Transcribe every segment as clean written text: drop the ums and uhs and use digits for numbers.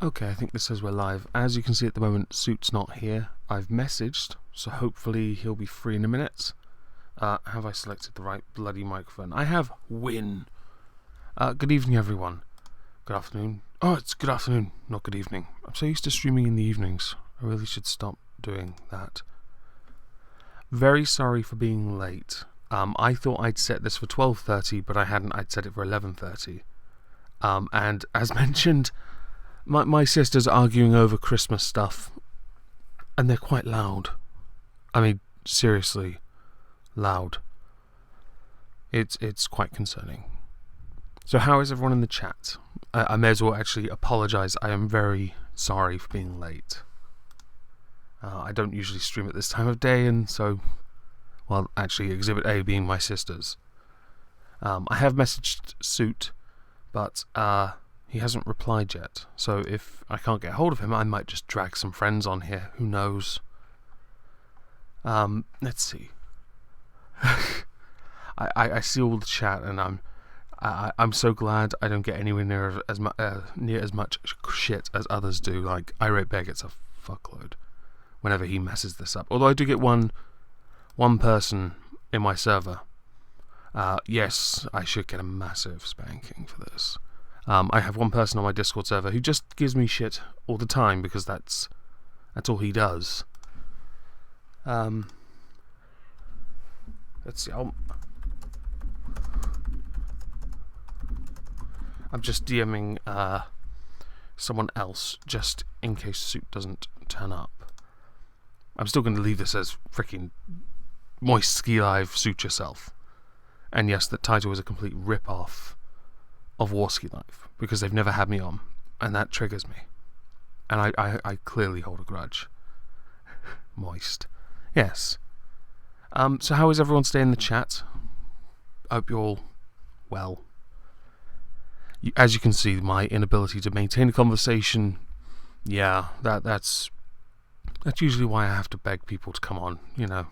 Okay, I think this says we're live. As you can see at the moment, Suit's not here. I've messaged, so hopefully he'll be free in a minute. Have I selected the right bloody microphone? I have. Win. Good evening, everyone. Good afternoon. Oh, it's good afternoon, not good evening. I'm so used to streaming in the evenings. I really should stop doing that. Very sorry for being late. I thought I'd set this for 12:30, but I hadn't. I'd set it for 11:30. And as mentioned, my sister's arguing over Christmas stuff, and they're quite loud. I mean, seriously, loud. It's quite concerning. So how is everyone in the chat? I may as well actually apologise. I am very sorry for being late. I don't usually stream at this time of day, and so, well, actually, Exhibit A being my sister's. I have messaged Suit, but he hasn't replied yet. So if I can't get hold of him, I might just drag some friends on here. Who knows? Let's see. I see all the chat, and I'm so glad I don't get anywhere near as much shit as others do. Like, Irate Bear gets a fuckload whenever he messes this up. Although I do get one person in my server. Yes, I should get a massive spanking for this. I have one person on my Discord server who just gives me shit all the time because that's all he does. Let's see. I'm just DMing someone else just in case Suit doesn't turn up. I'm still going to leave this as freaking Moist Ski Live Suit Yourself. And yes, the title is a complete rip-off of War Ski Live because they've never had me on, and that triggers me. And I clearly hold a grudge. Moist. Yes. So how is everyone staying in the chat? I hope you're all well. As you can see, my inability to maintain a conversation, yeah, that's usually why I have to beg people to come on, you know.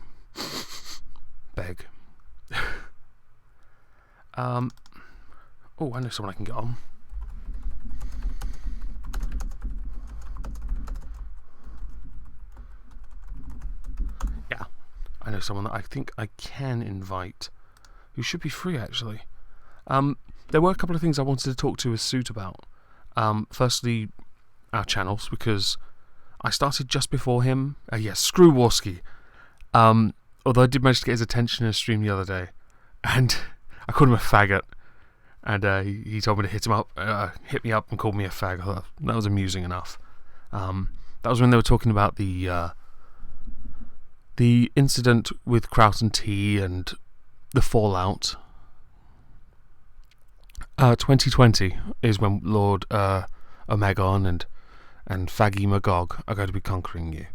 Beg. Oh, I know someone I can get on. Yeah, I know someone that I think I can invite, who should be free, actually. There were a couple of things I wanted to talk to with Suit about. Firstly, our channels, because I started just before him. Yes, screw Warski. Although I did manage to get his attention in a stream the other day, and I called him a faggot, and he told me to hit me up and called me a fag. That was amusing enough. That was when they were talking about the incident with Kraut and T and the fallout. 2020 is when Lord Omegon and Faggy Magog are going to be conquering you.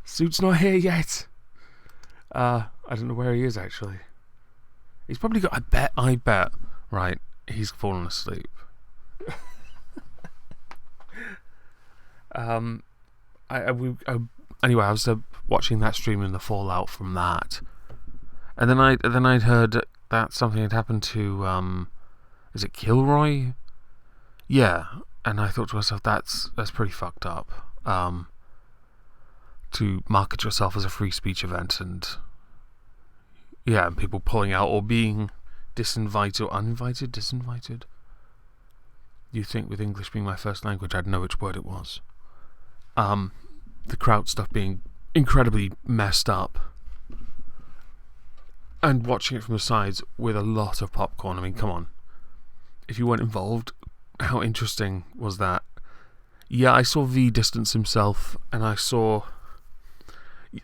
Suit's not here yet. I don't know where he is, actually. He's probably got... I bet. Right, he's fallen asleep. Anyway, I was watching that stream and the fallout from that. And then I'd heard that something had happened to... is it Kilroy? Yeah, and I thought to myself, that's pretty fucked up. To market yourself as a free speech event and... yeah, and people pulling out or being disinvited or uninvited, disinvited. You'd think with English being my first language, I'd know which word it was. The Kraut stuff being incredibly messed up. And watching it from the sides with a lot of popcorn. I mean, come on. If you weren't involved, how interesting was that? Yeah, I saw V distance himself, and I saw...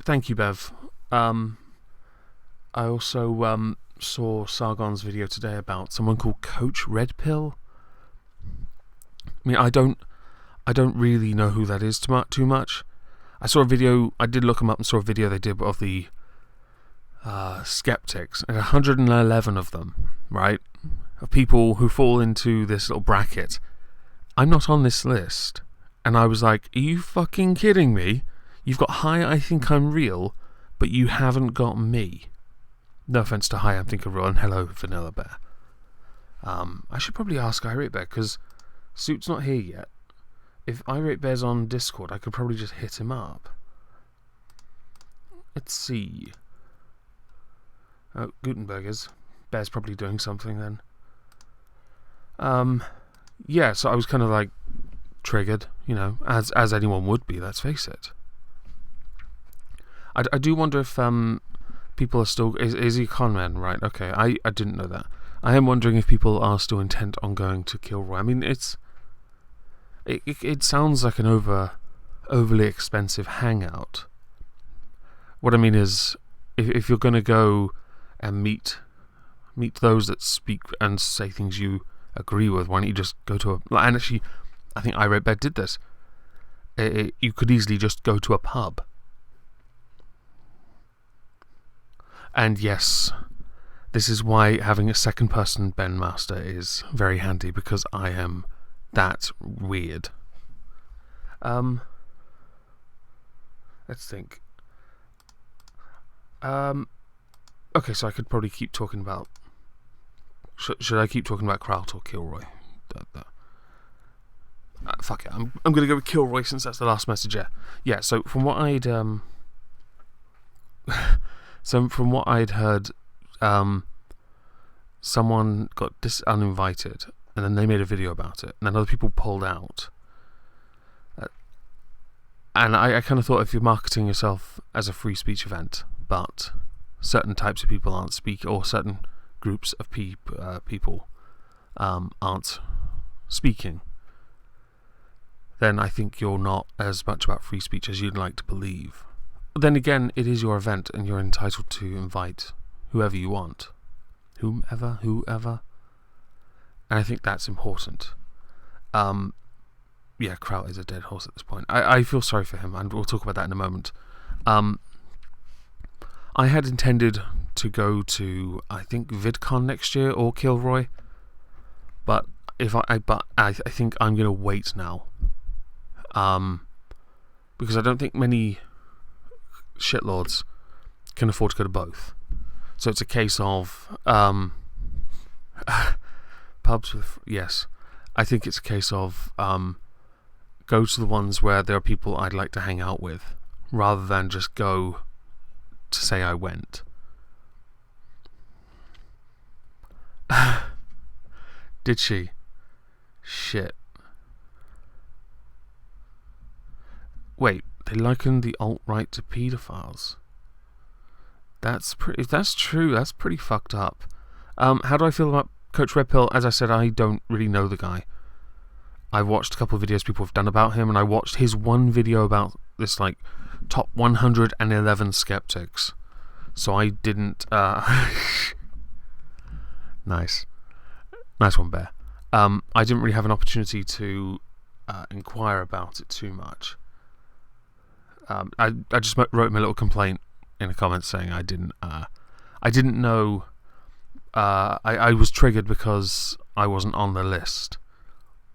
Thank you, Bev. I also saw Sargon's video today about someone called Coach Red Pill. I mean, I don't really know who that is too much. I saw a video, I did look them up and saw a video they did of the skeptics, and 111 of them, right, of people who fall into this little bracket. I'm not on this list. And I was like, are you fucking kidding me? You've got Hi, I Think I'm Real, but you haven't got me. No offense to Hi, I Think I'm Real, and hello, Vanilla Bear. I should probably ask Irate Bear, because Suit's not here yet. If Irate Bear's on Discord, I could probably just hit him up. Let's see. Oh, Gutenbergers. Bear's probably doing something then. Yeah, so I was kind of like triggered, you know, as anyone would be, let's face it. I do wonder if people are still... Is he a con man? Right, okay, I didn't know that. I am wondering if people are still intent on going to Kilroy. I mean, it sounds like an overly expensive hangout. What I mean is, if you're going to go and meet those that speak and say things you agree with, why don't you just go to a... And actually, I think Irate Bear did this. You could easily just go to a pub. And yes, this is why having a second-person Ben Master is very handy, because I am that weird. Let's think. Okay, so I could probably keep talking about... Should I keep talking about Kraut or Kilroy? Fuck it, I'm going to go with Kilroy since that's the last message. Yeah. So from what I'd heard, someone got uninvited, and then they made a video about it, and then other people pulled out. And I kind of thought, if you're marketing yourself as a free speech event, but certain types of people aren't speaking, or certain groups of people aren't speaking, then I think you're not as much about free speech as you'd like to believe. But then again, it is your event, and you're entitled to invite whoever you want. Whoever. And I think that's important. Yeah, Kraut is a dead horse at this point. I feel sorry for him, and we'll talk about that in a moment. I had intended to go to, I think, VidCon next year or Kilroy, but I think I'm going to wait now, because I don't think many shitlords can afford to go to both. So it's a case of pubs with... Yes, I think it's a case of go to the ones where there are people I'd like to hang out with, rather than just go to say I went. Did she? Shit. Wait, they likened the alt-right to paedophiles. If that's true, that's pretty fucked up. How do I feel about Coach Red Pill? As I said, I don't really know the guy. I watched a couple of videos people have done about him, and I watched his one video about this, like, top 111 skeptics. So I didn't... Nice one, Bear. I didn't really have an opportunity to inquire about it too much. I just wrote him a little complaint in the comments saying I didn't know. I was triggered because I wasn't on the list.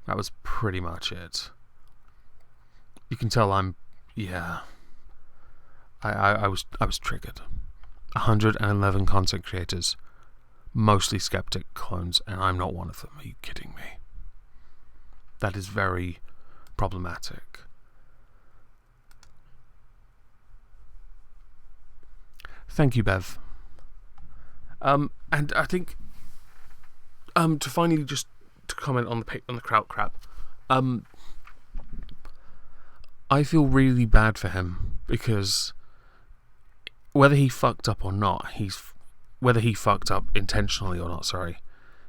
That was pretty much it. You can tell I'm... Yeah. I was triggered. 111 content creators, mostly skeptic clones, and I'm not one of them. Are you kidding me? That is very problematic. Thank you, Bev. And I think to finally just to comment on the Kraut crap, I feel really bad for him, because whether he fucked up or not, whether he fucked up intentionally or not, sorry,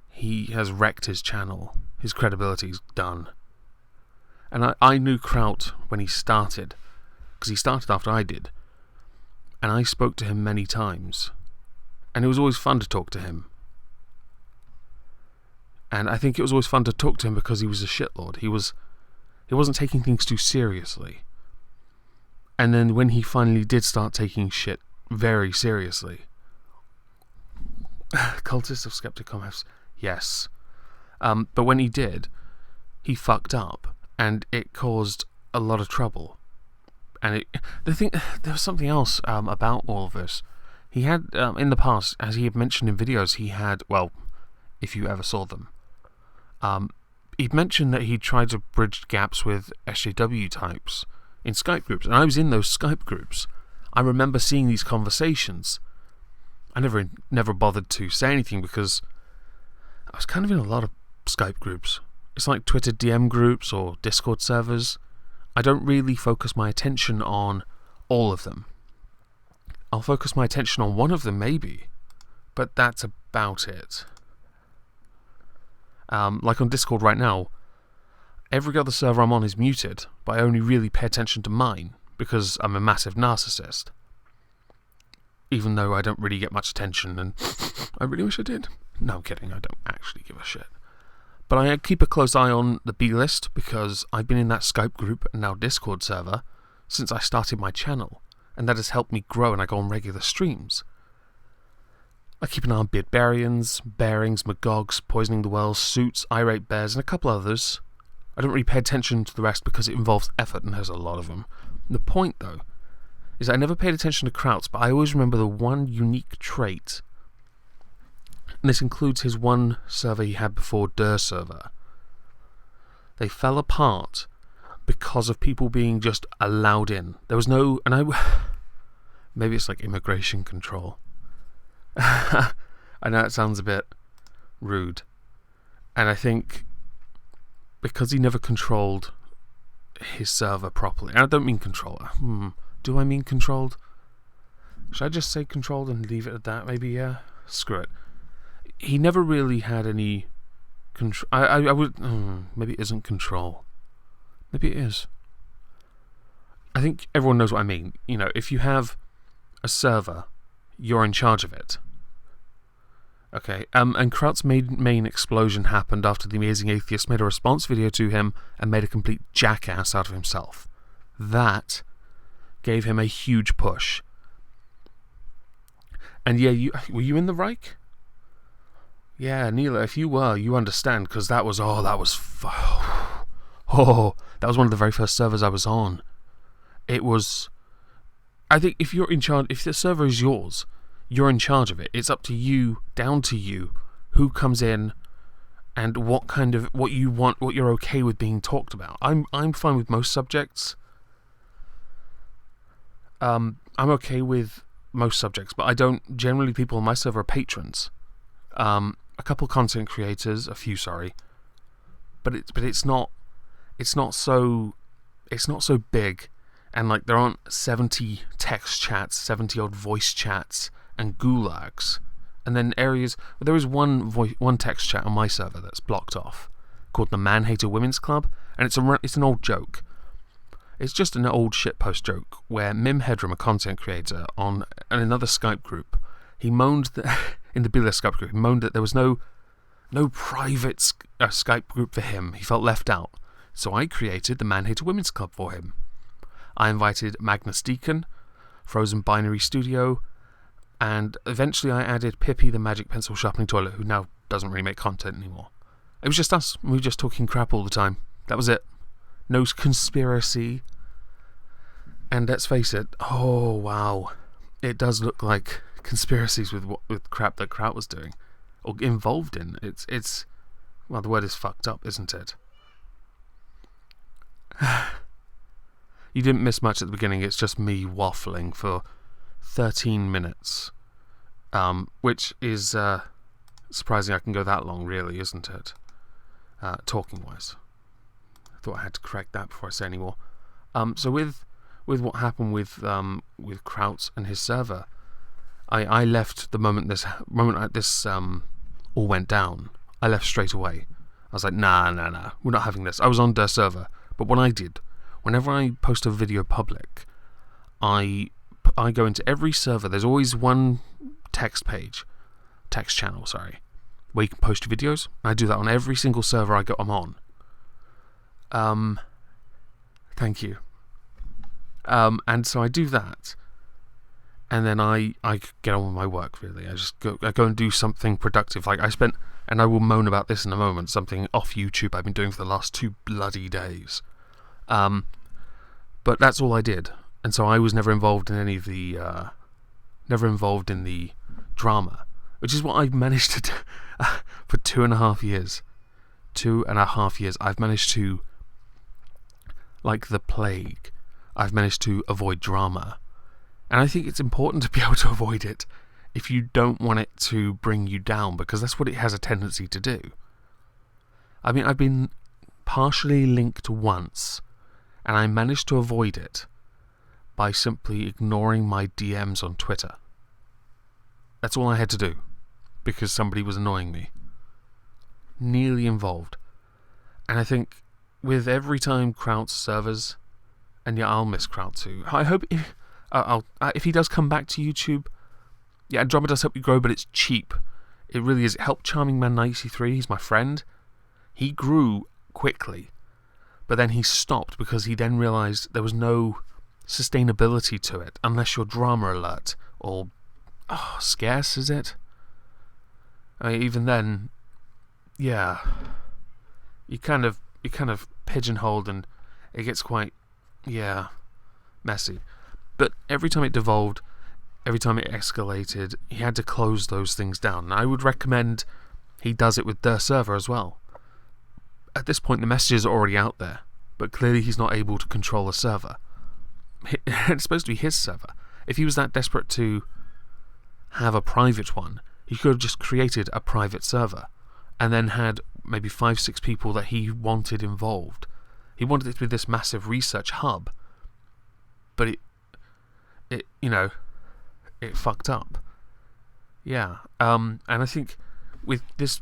he has wrecked his channel. His credibility's done. And I knew Kraut when he started, because he started after I did, and I spoke to him many times, and it was always fun to talk to him. And I think it was always fun to talk to him because he was a shitlord. He wasn't taking things too seriously. And then when he finally did start taking shit very seriously, Cultist of Skeptic Clones, yes. But when he did, he fucked up, and it caused a lot of trouble. And there was something else about all of this. He had, in the past, as he had mentioned in videos, he had, well, if you ever saw them, he'd mentioned that he tried to bridge gaps with SJW types in Skype groups, and I was in those Skype groups. I remember seeing these conversations. I never bothered to say anything because I was kind of in a lot of Skype groups. It's like Twitter DM groups or Discord servers. I don't really focus my attention on all of them. I'll focus my attention on one of them maybe, but that's about it. Like on Discord right now, every other server I'm on is muted, but I only really pay attention to mine because I'm a massive narcissist. Even though I don't really get much attention, and I really wish I did. No, I'm kidding, I don't actually give a shit. But I keep a close eye on the B list because I've been in that Skype group and now Discord server since I started my channel, and that has helped me grow and I go on regular streams. I keep an eye on Beardbarians, Bearings, Magogs, Poisoning the Wells, Suits, Irate Bears, and a couple others. I don't really pay attention to the rest because it involves effort and there's a lot of them. The point, though, is I never paid attention to Kraut's, but I always remember the one unique trait. And this includes his one server he had before Der server. They fell apart because of people being just allowed in. There was no... maybe it's like immigration control. I know it sounds a bit rude. And I think because he never controlled his server properly. And I don't mean controller. Do I mean controlled? Should I just say controlled and leave it at that? Maybe, yeah. Screw it. He never really had any control. I would... maybe it isn't control. Maybe it is. I think everyone knows what I mean. You know, if you have a server, you're in charge of it. Okay, and Kraut's main explosion happened after the Amazing Atheist made a response video to him and made a complete jackass out of himself. That gave him a huge push. And yeah, were you in the Reich? Yeah, Neela, if you were, you understand, because that was one of the very first servers I was on. It was... I think if you're in charge, if the server is yours, you're in charge of it. It's up to you, down to you, who comes in and what you want, what you're okay with being talked about. I'm fine with most subjects. I'm okay with most subjects, but I don't... Generally, people on my server are patrons. A couple content creators, a few, sorry. But it's not so big, and like there aren't 70 text chats, 70 odd voice chats, and gulags, and then areas. Well, there is one text chat on my server that's blocked off, called the Man Hater Women's Club, and it's an old joke. It's just an old shitpost joke where Mim Headroom, a content creator on another Skype group, he moaned that in the Bila Skype group, he moaned that there was no private Skype group for him. He felt left out. So I created the Man Hater Women's Club for him. I invited Magnus Deacon, Frozen Binary Studio, and eventually I added Pippi the Magic Pencil Sharpening Toilet, who now doesn't really make content anymore. It was just us. We were just talking crap all the time. That was it. No conspiracy. And let's face it, oh wow, it does look like conspiracies with crap that Kraut was doing or involved in. It's well, the word is fucked up, isn't it? You didn't miss much at the beginning. It's just me waffling for 13 minutes, which is surprising I can go that long, really, isn't it? Talking wise, I thought I had to correct that before I say any more. So with what happened with Kraut and his server, I left the moment this all went down. I left straight away. I was like, nah, we're not having this. I was on their server, but what I did, whenever I post a video public, I go into every server. There's always one text channel, where you can post your videos. I do that on every single server I'm on. Thank you. And so I do that, and then I get on with my work, really. I go and do something productive. Like and I will moan about this in a moment, something off YouTube I've been doing for the last 2 bloody days. But that's all I did. And so I was never involved in any of the drama, which is what I've managed to do for 2.5 years. 2.5 years, I've managed to, like the plague, I've managed to avoid drama. And I think it's important to be able to avoid it if you don't want it to bring you down, because that's what it has a tendency to do. I mean, I've been partially linked once, and I managed to avoid it by simply ignoring my DMs on Twitter. That's all I had to do, because somebody was annoying me. Nearly involved. And I think with every time Kraut's servers, and yeah, I'll miss Kraut too. I hope if he does come back to YouTube, yeah, Andromeda does help you grow, but it's cheap. It really is. It helped Charming Man 93, he's my friend. He grew quickly, but then he stopped because he then realised there was no sustainability to it unless you're drama alert or scarce, is it? I mean, even then, yeah, you kind of pigeonholed, and it gets quite messy. But every time it devolved, every time it escalated, he had to close those things down. And I would recommend he does it with their server as well. At this point, the messages are already out there, but clearly he's not able to control the server. It's supposed to be his server. If he was that desperate to have a private one, he could have just created a private server and then had maybe 5-6 people that he wanted involved. He wanted it to be this massive research hub, but it fucked up. Yeah, and I think with this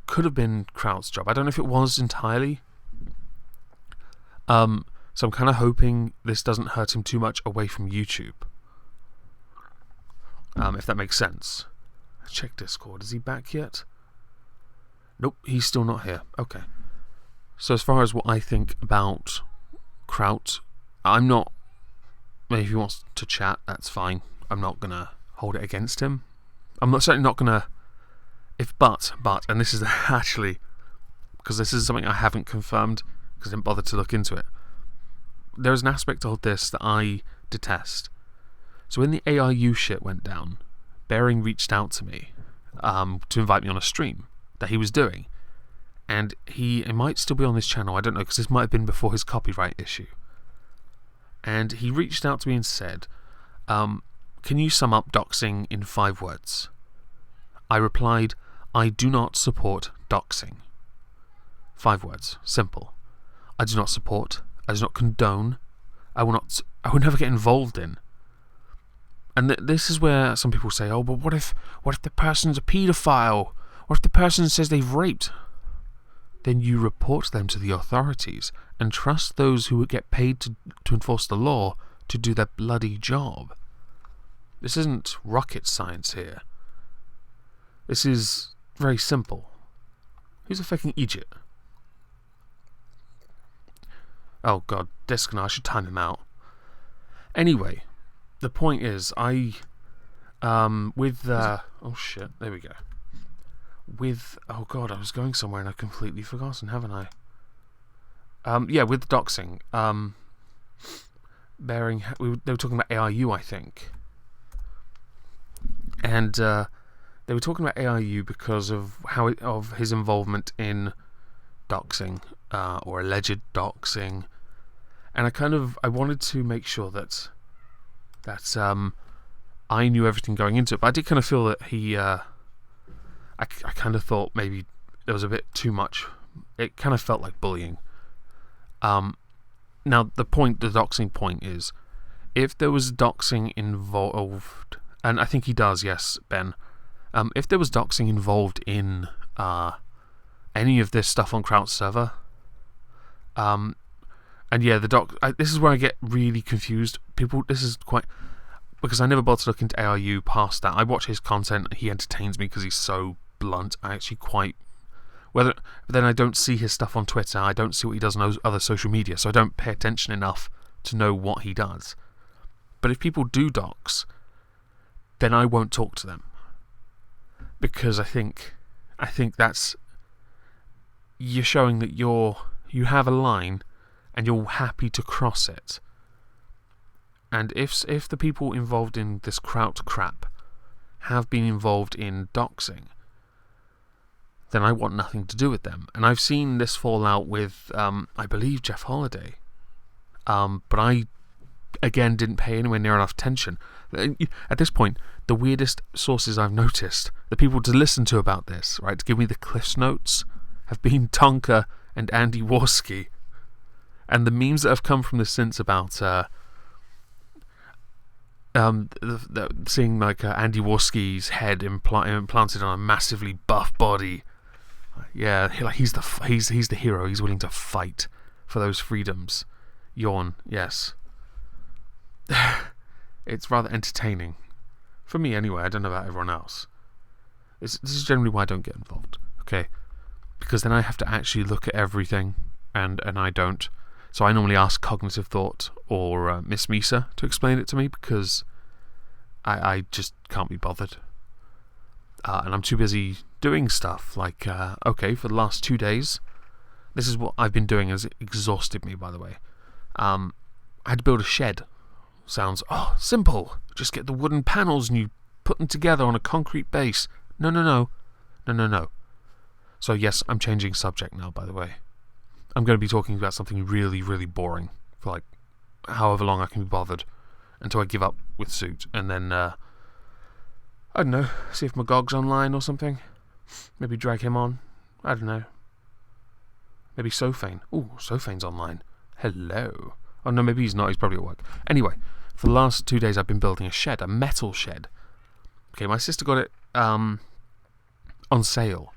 could have been Kraut's job. I don't know if it was entirely. So I'm kind of hoping this doesn't hurt him too much away from YouTube. If that makes sense. Check Discord. Is he back yet? Nope, he's still not here. Okay. So as far as what I think about Kraut, I'm not... Maybe if he wants to chat, that's fine. I'm not going to hold it against him. I'm certainly not going to... But, and this is actually... Because this is something I haven't confirmed, because I didn't bother to look into it. There's an aspect of this that I detest. So when the AIU shit went down, Bering reached out to me to invite me on a stream that he was doing. And he might still be on this channel, I don't know, because this might have been before his copyright issue. And he reached out to me and said, can you sum up doxing in 5 words? I replied, I do not support doxing. 5 words, simple. I do not support, I do not condone, I will never get involved in. And this is where some people say, oh, but what if the person's a paedophile? What if the person says they've raped? Then you report them to the authorities and trust those who get paid to enforce the law to do their bloody job. This isn't rocket science here. This is very simple. Who's a fucking idiot? Oh god, Disconnect, I should time him out. Anyway, the point is, oh shit, there we go. Oh god, I was going somewhere and I've completely forgotten, haven't I? With doxing, Bering, they were talking about AIU, I think. And they were talking about AIU because of of his involvement in doxing, or alleged doxing. And I wanted to make sure that I knew everything going into it. But I did kind of feel that he, I kind of thought maybe there was a bit too much. It kind of felt like bullying. Now the doxing point is, if there was doxing involved, and I think he does, yes, Ben. If there was doxing involved in any of this stuff on Kraut's server, and yeah, this is where I get really confused. This is quite... Because I never bothered to look into AIU past that. I watch his content, he entertains me because he's so blunt. I actually quite... But then I don't see his stuff on Twitter, I don't see what he does on other social media, so I don't pay attention enough to know what he does. But if people do dox, then I won't talk to them. Because I think that's... You're showing that you have a line and you're happy to cross it. And if the people involved in this Kraut crap have been involved in doxing, then I want nothing to do with them. And I've seen this fall out with, I believe, Jeff Holiday. But I, again, didn't pay anywhere near enough attention. At this point, the weirdest sources I've noticed, the people to listen to about this, right, to give me the Cliff's Notes, have been Tonka and Andy Warski. And the memes that have come from this since about seeing like Andy Warski's head implanted on a massively buff body. Yeah, he's the hero. He's willing to fight for those freedoms. Yawn. Yes. It's rather entertaining for me anyway. I don't know about everyone else. This is generally why I don't get involved. Okay, because then I have to actually look at everything, and I don't. So I normally ask Cognitive Thought or Miss Misa to explain it to me, because I just can't be bothered. And I'm too busy doing stuff. Like, okay, for the last 2 days, this is what I've been doing, has exhausted me, by the way. I had to build a shed. Sounds, simple. Just get the wooden panels and you put them together on a concrete base. No. So yes, I'm changing subject now, by the way. I'm going to be talking about something really, really boring for like however long I can be bothered until I give up with Suit, and then I don't know, see if Magog's online or something. Maybe drag him on. I don't know. Maybe Sophane. Ooh, Sophane's online. Hello. Oh no, maybe he's not. He's probably at work. Anyway, for the last 2 days I've been building a shed, a metal shed. Okay, my sister got it on sale,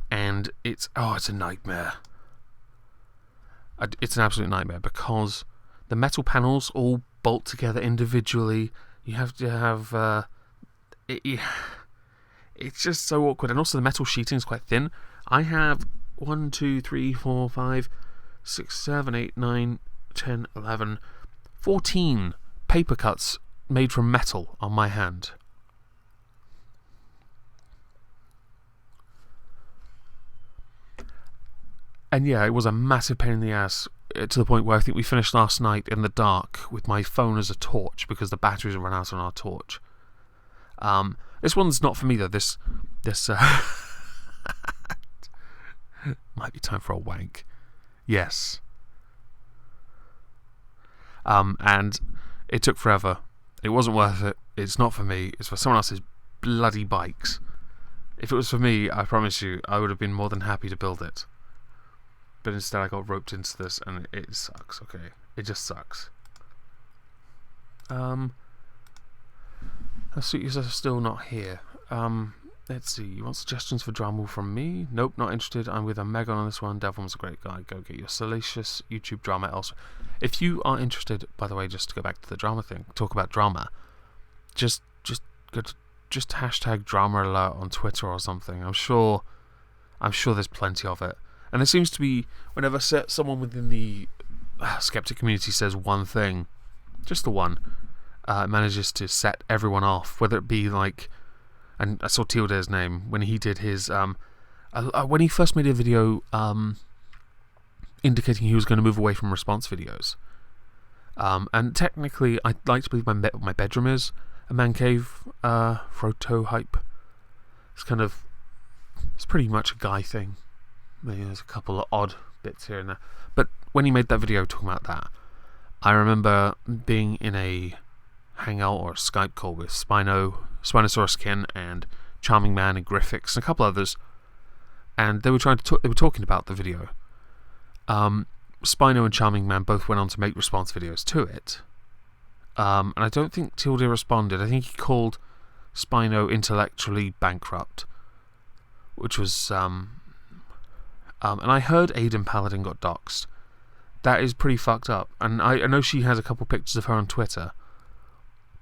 and it's a nightmare. It's an absolute nightmare, because the metal panels all bolt together individually. You have to have it's just so awkward, and also the metal sheeting is quite thin. I have 1, 2, 3, 4, 5, 6, 7, 8, 9, 10, 11, 14 paper cuts made from metal on my hand. And yeah, it was a massive pain in the ass, to the point where I think we finished last night in the dark with my phone as a torch, because the batteries had run out on our torch. This one's not for me though. This might be time for a wank. Yes. And it took forever. It wasn't worth it. It's not for me. It's for someone else's bloody bikes. If it was for me, I promise you, I would have been more than happy to build it. But instead I got roped into this, and it sucks, okay? It just sucks. You're still not here. Let's see. You want suggestions for drama from me? Nope, not interested. I'm with a Megan on this one. Devon's a great guy. Go get your salacious YouTube drama elsewhere. If you are interested, by the way, just to go back to the drama thing, talk about drama, just hashtag drama alert on Twitter or something. I'm sure there's plenty of it. And there seems to be, whenever someone within the skeptic community says one thing, just the one, it manages to set everyone off. Whether it be like, and I saw Tilde's name when he did his, when he first made a video indicating he was going to move away from response videos. And technically, I'd like to believe my bedroom is a man cave, photo hype. It's pretty much a guy thing. Maybe there's a couple of odd bits here and there. But when he made that video talking about that, I remember being in a hangout or a Skype call with Spinosaurus Kin and Charming Man and Griffix and a couple others, and they were talking about the video. Spino and Charming Man both went on to make response videos to it, and I don't think Tilde responded. I think he called Spino intellectually bankrupt, which was and I heard Aiden Paladin got doxxed. That is pretty fucked up. And I know she has a couple pictures of her on Twitter,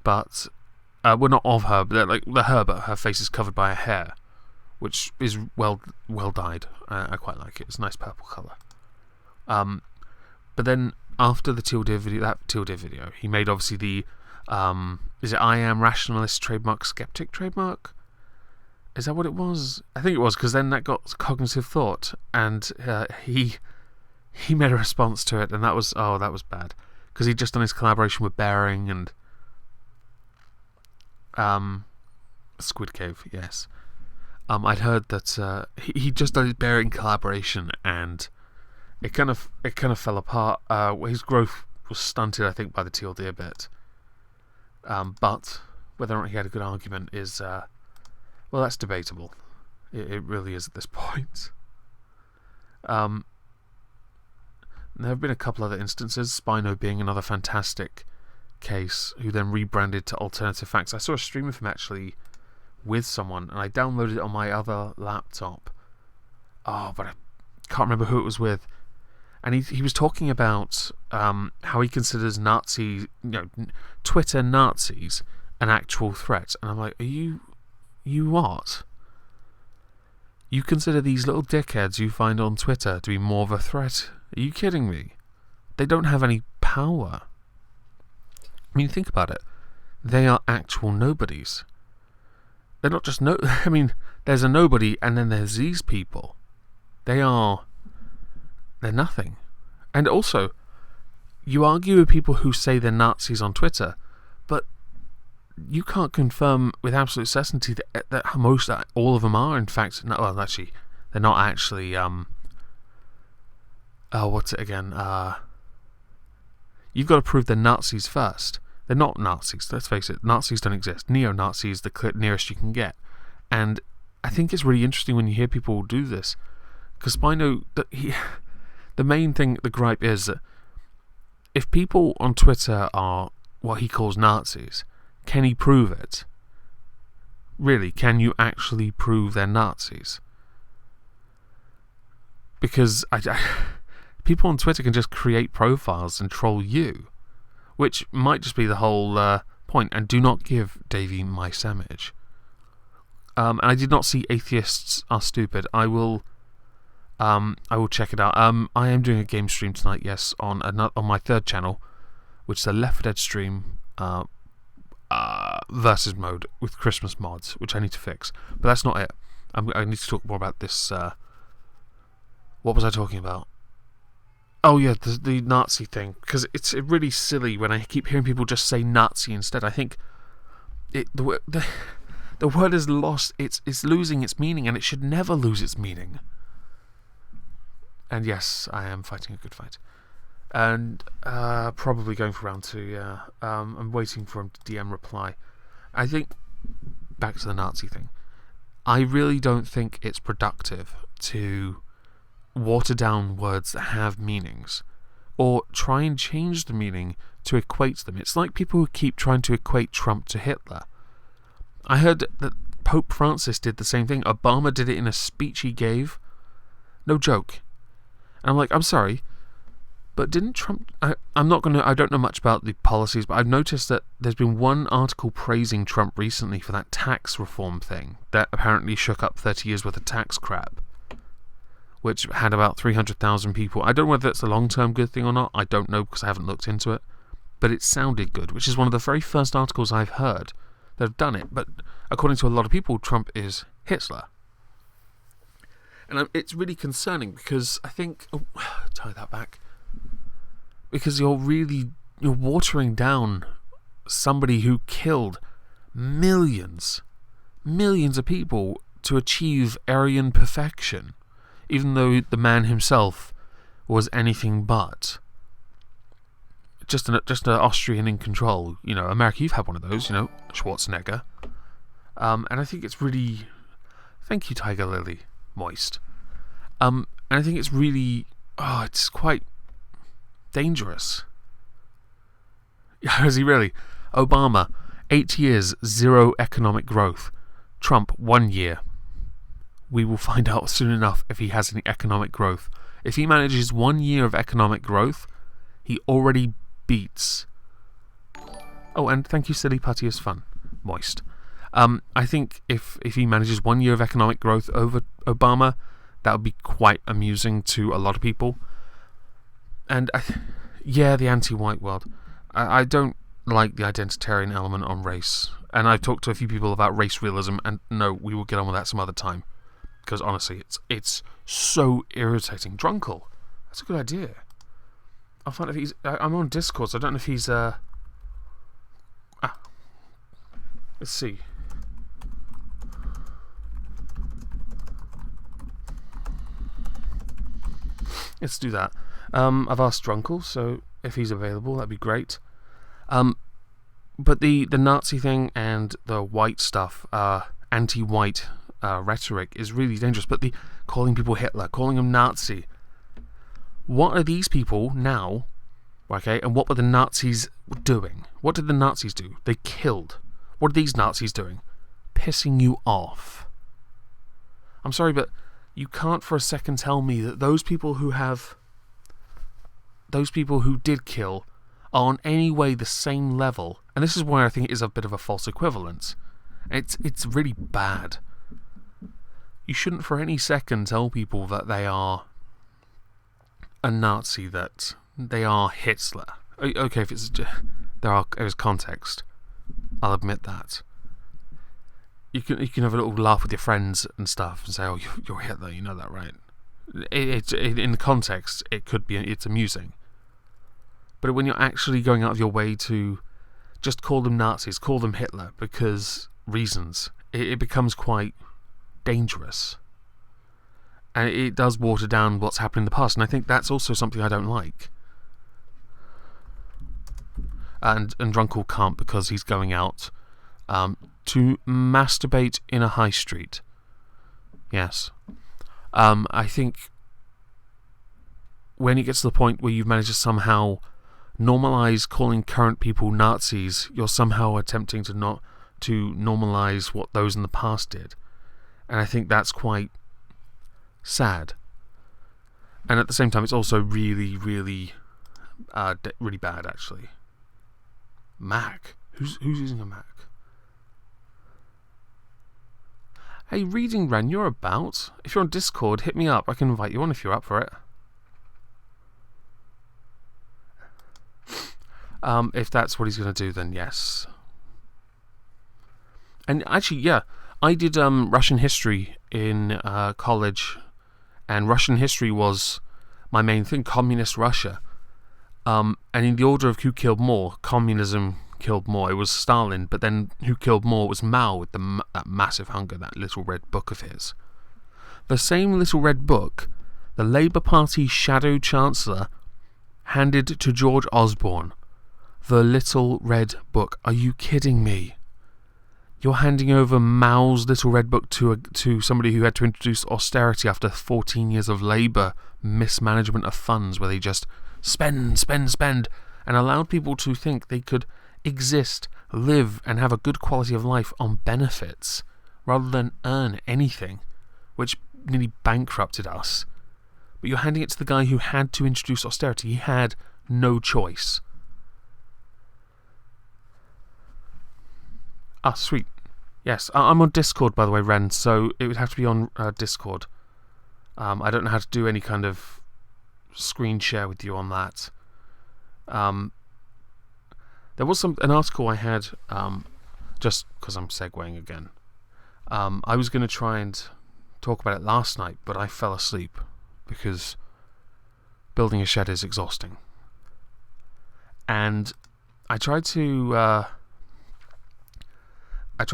but well, not of her, but but her face is covered by a hair, which is well dyed. I quite like it. It's a nice purple colour. But then after that Tilde video, he made obviously the is it I am rationalist trademark skeptic trademark? Is that what it was? I think it was, because then that got Cognitive Thought, and he made a response to it, and that was bad, because he'd just done his collaboration with Bearing and Squid Cave, yes. I'd heard that he just did his Bearing collaboration, and it kind of fell apart. His growth was stunted, I think, by the TLD a bit. But whether or not he had a good argument is, well, that's debatable. It really is at this point. There have been a couple other instances, Spino being another fantastic case, who then rebranded to Alternative Facts. I saw a stream of him actually with someone, and I downloaded it on my other laptop. Oh, but I can't remember who it was with. And he was talking about how he considers Twitter Nazis an actual threat. And I'm like, you what? You consider these little dickheads you find on Twitter to be more of a threat? Are you kidding me? They don't have any power. I mean, think about it. They are actual nobodies. They're not just I mean, there's a nobody, and then there's these people. They're nothing. And also, you argue with people who say they're Nazis on Twitter, but you can't confirm with absolute certainty that most, all of them are, in fact, no, well, actually, they're not actually, what's it again? You've got to prove they're Nazis first. They're not Nazis, let's face it. Nazis don't exist. Neo-Nazi is the nearest you can get. And I think it's really interesting when you hear people do this, because Spino, the main thing, the gripe is that if people on Twitter are what he calls Nazis, can he prove it? Really, can you actually prove they're Nazis? Because people on Twitter can just create profiles and troll you, which might just be the whole point. And do not give Davey my Sammich. And I did not see Atheists Are Stupid. I will check it out. I am doing a game stream tonight, yes, on my third channel, which is a Left 4 Dead stream versus mode with Christmas mods, which I need to fix. But that's not it. I need to talk more about this. What was I talking about? Oh yeah, the Nazi thing, because it's really silly when I keep hearing people just say Nazi instead. I think the word is lost. It's losing its meaning, and it should never lose its meaning. And yes, I am fighting a good fight. And probably going for round 2, yeah. I'm waiting for him to DM reply. I think, back to the Nazi thing, I really don't think it's productive to water down words that have meanings, or try and change the meaning to equate them. It's like people who keep trying to equate Trump to Hitler. I heard that Pope Francis did the same thing. Obama did it in a speech he gave. No joke. And I'm like, I'm sorry, but didn't Trump... I don't know much about the policies, but I've noticed that there's been one article praising Trump recently for that tax reform thing that apparently shook up 30 years worth of tax crap, which had about 300,000 people. I don't know whether it's a long-term good thing or not. I don't know because I haven't looked into it. But it sounded good, which is one of the very first articles I've heard that have done it. But according to a lot of people, Trump is Hitler. And it's really concerning because I think... Oh, tie that back. Because you're watering down somebody who killed millions of people to achieve Aryan perfection, even though the man himself was anything but just an Austrian in control. You know, America, you've had one of those, you know, Schwarzenegger. And I think it's really... Thank you, Tiger Lily. Moist. And I think it's really... Oh, it's quite dangerous. Is he really? Obama, 8 years, 0 economic growth. Trump, 1 year. We will find out soon enough if he has any economic growth. If he manages 1 year of economic growth, he already beats... Oh, and thank you, Silly Putty is fun. Moist. I think if he manages 1 year of economic growth over Obama, that would be quite amusing to a lot of people. And yeah, the anti-white world. I don't like the identitarian element on race. And I've talked to a few people about race realism, and no, we will get on with that some other time. Because honestly, it's so irritating. Drunkle. That's a good idea. I'll find if he's... I'm on Discord, so I don't know if he's... Let's see. let's do that. I've asked Drunkle, so if he's available, that'd be great. But the Nazi thing and the white stuff, anti-white rhetoric is really dangerous. But the calling people Hitler, calling them Nazi, what are these people now? Okay, and what were the Nazis doing? What did the Nazis do? They killed. What are these Nazis doing? Pissing you off. I'm sorry, but you can't for a second tell me that those people who did kill are on any way the same level. And this is why I think it is a bit of a false equivalence. It's really bad. You shouldn't for any second tell people that they are a Nazi, that they are Hitler. Okay, if there's context, I'll admit that. You can have a little laugh with your friends and stuff and say, "Oh, you're Hitler," you know that, right? In the context, it's amusing. But when you're actually going out of your way to just call them Nazis, call them Hitler, because reasons, it becomes quite dangerous. And it does water down what's happened in the past, and I think that's also something I don't like. And Drunkle can't because he's going out to masturbate in a high street. Yes. I think when it gets to the point where you've managed to somehow normalise calling current people Nazis, you're somehow attempting to normalise what those in the past did. And I think that's quite sad. And at the same time, it's also really, really, really bad, actually. Mac? Who's using a Mac? Hey, Reading Ren, you're about. If you're on Discord, hit me up. I can invite you on if you're up for it. If that's what he's going to do, then yes. And actually, yeah, I did Russian history in college, and Russian history was my main thing, communist Russia. And in the order of who killed more, communism killed more. It was Stalin, but then who killed more was Mao with that massive hunger, that little red book of his. The same little red book, the Labour Party shadow chancellor handed to George Osborne. The little red book. Are you kidding me? You're handing over Mao's little red book to somebody who had to introduce austerity after 14 years of Labour mismanagement of funds, where they just spend, and allowed people to think they could exist, live, and have a good quality of life on benefits, rather than earn anything, which nearly bankrupted us. But you're handing it to the guy who had to introduce austerity. He had no choice. Ah, sweet. Yes, I'm on Discord, by the way, Ren, so it would have to be on Discord. I don't know how to do any kind of screen share with you on that. There was an article I had, just because I'm segueing again. I was going to try and talk about it last night, but I fell asleep because building a shed is exhausting. And I tried to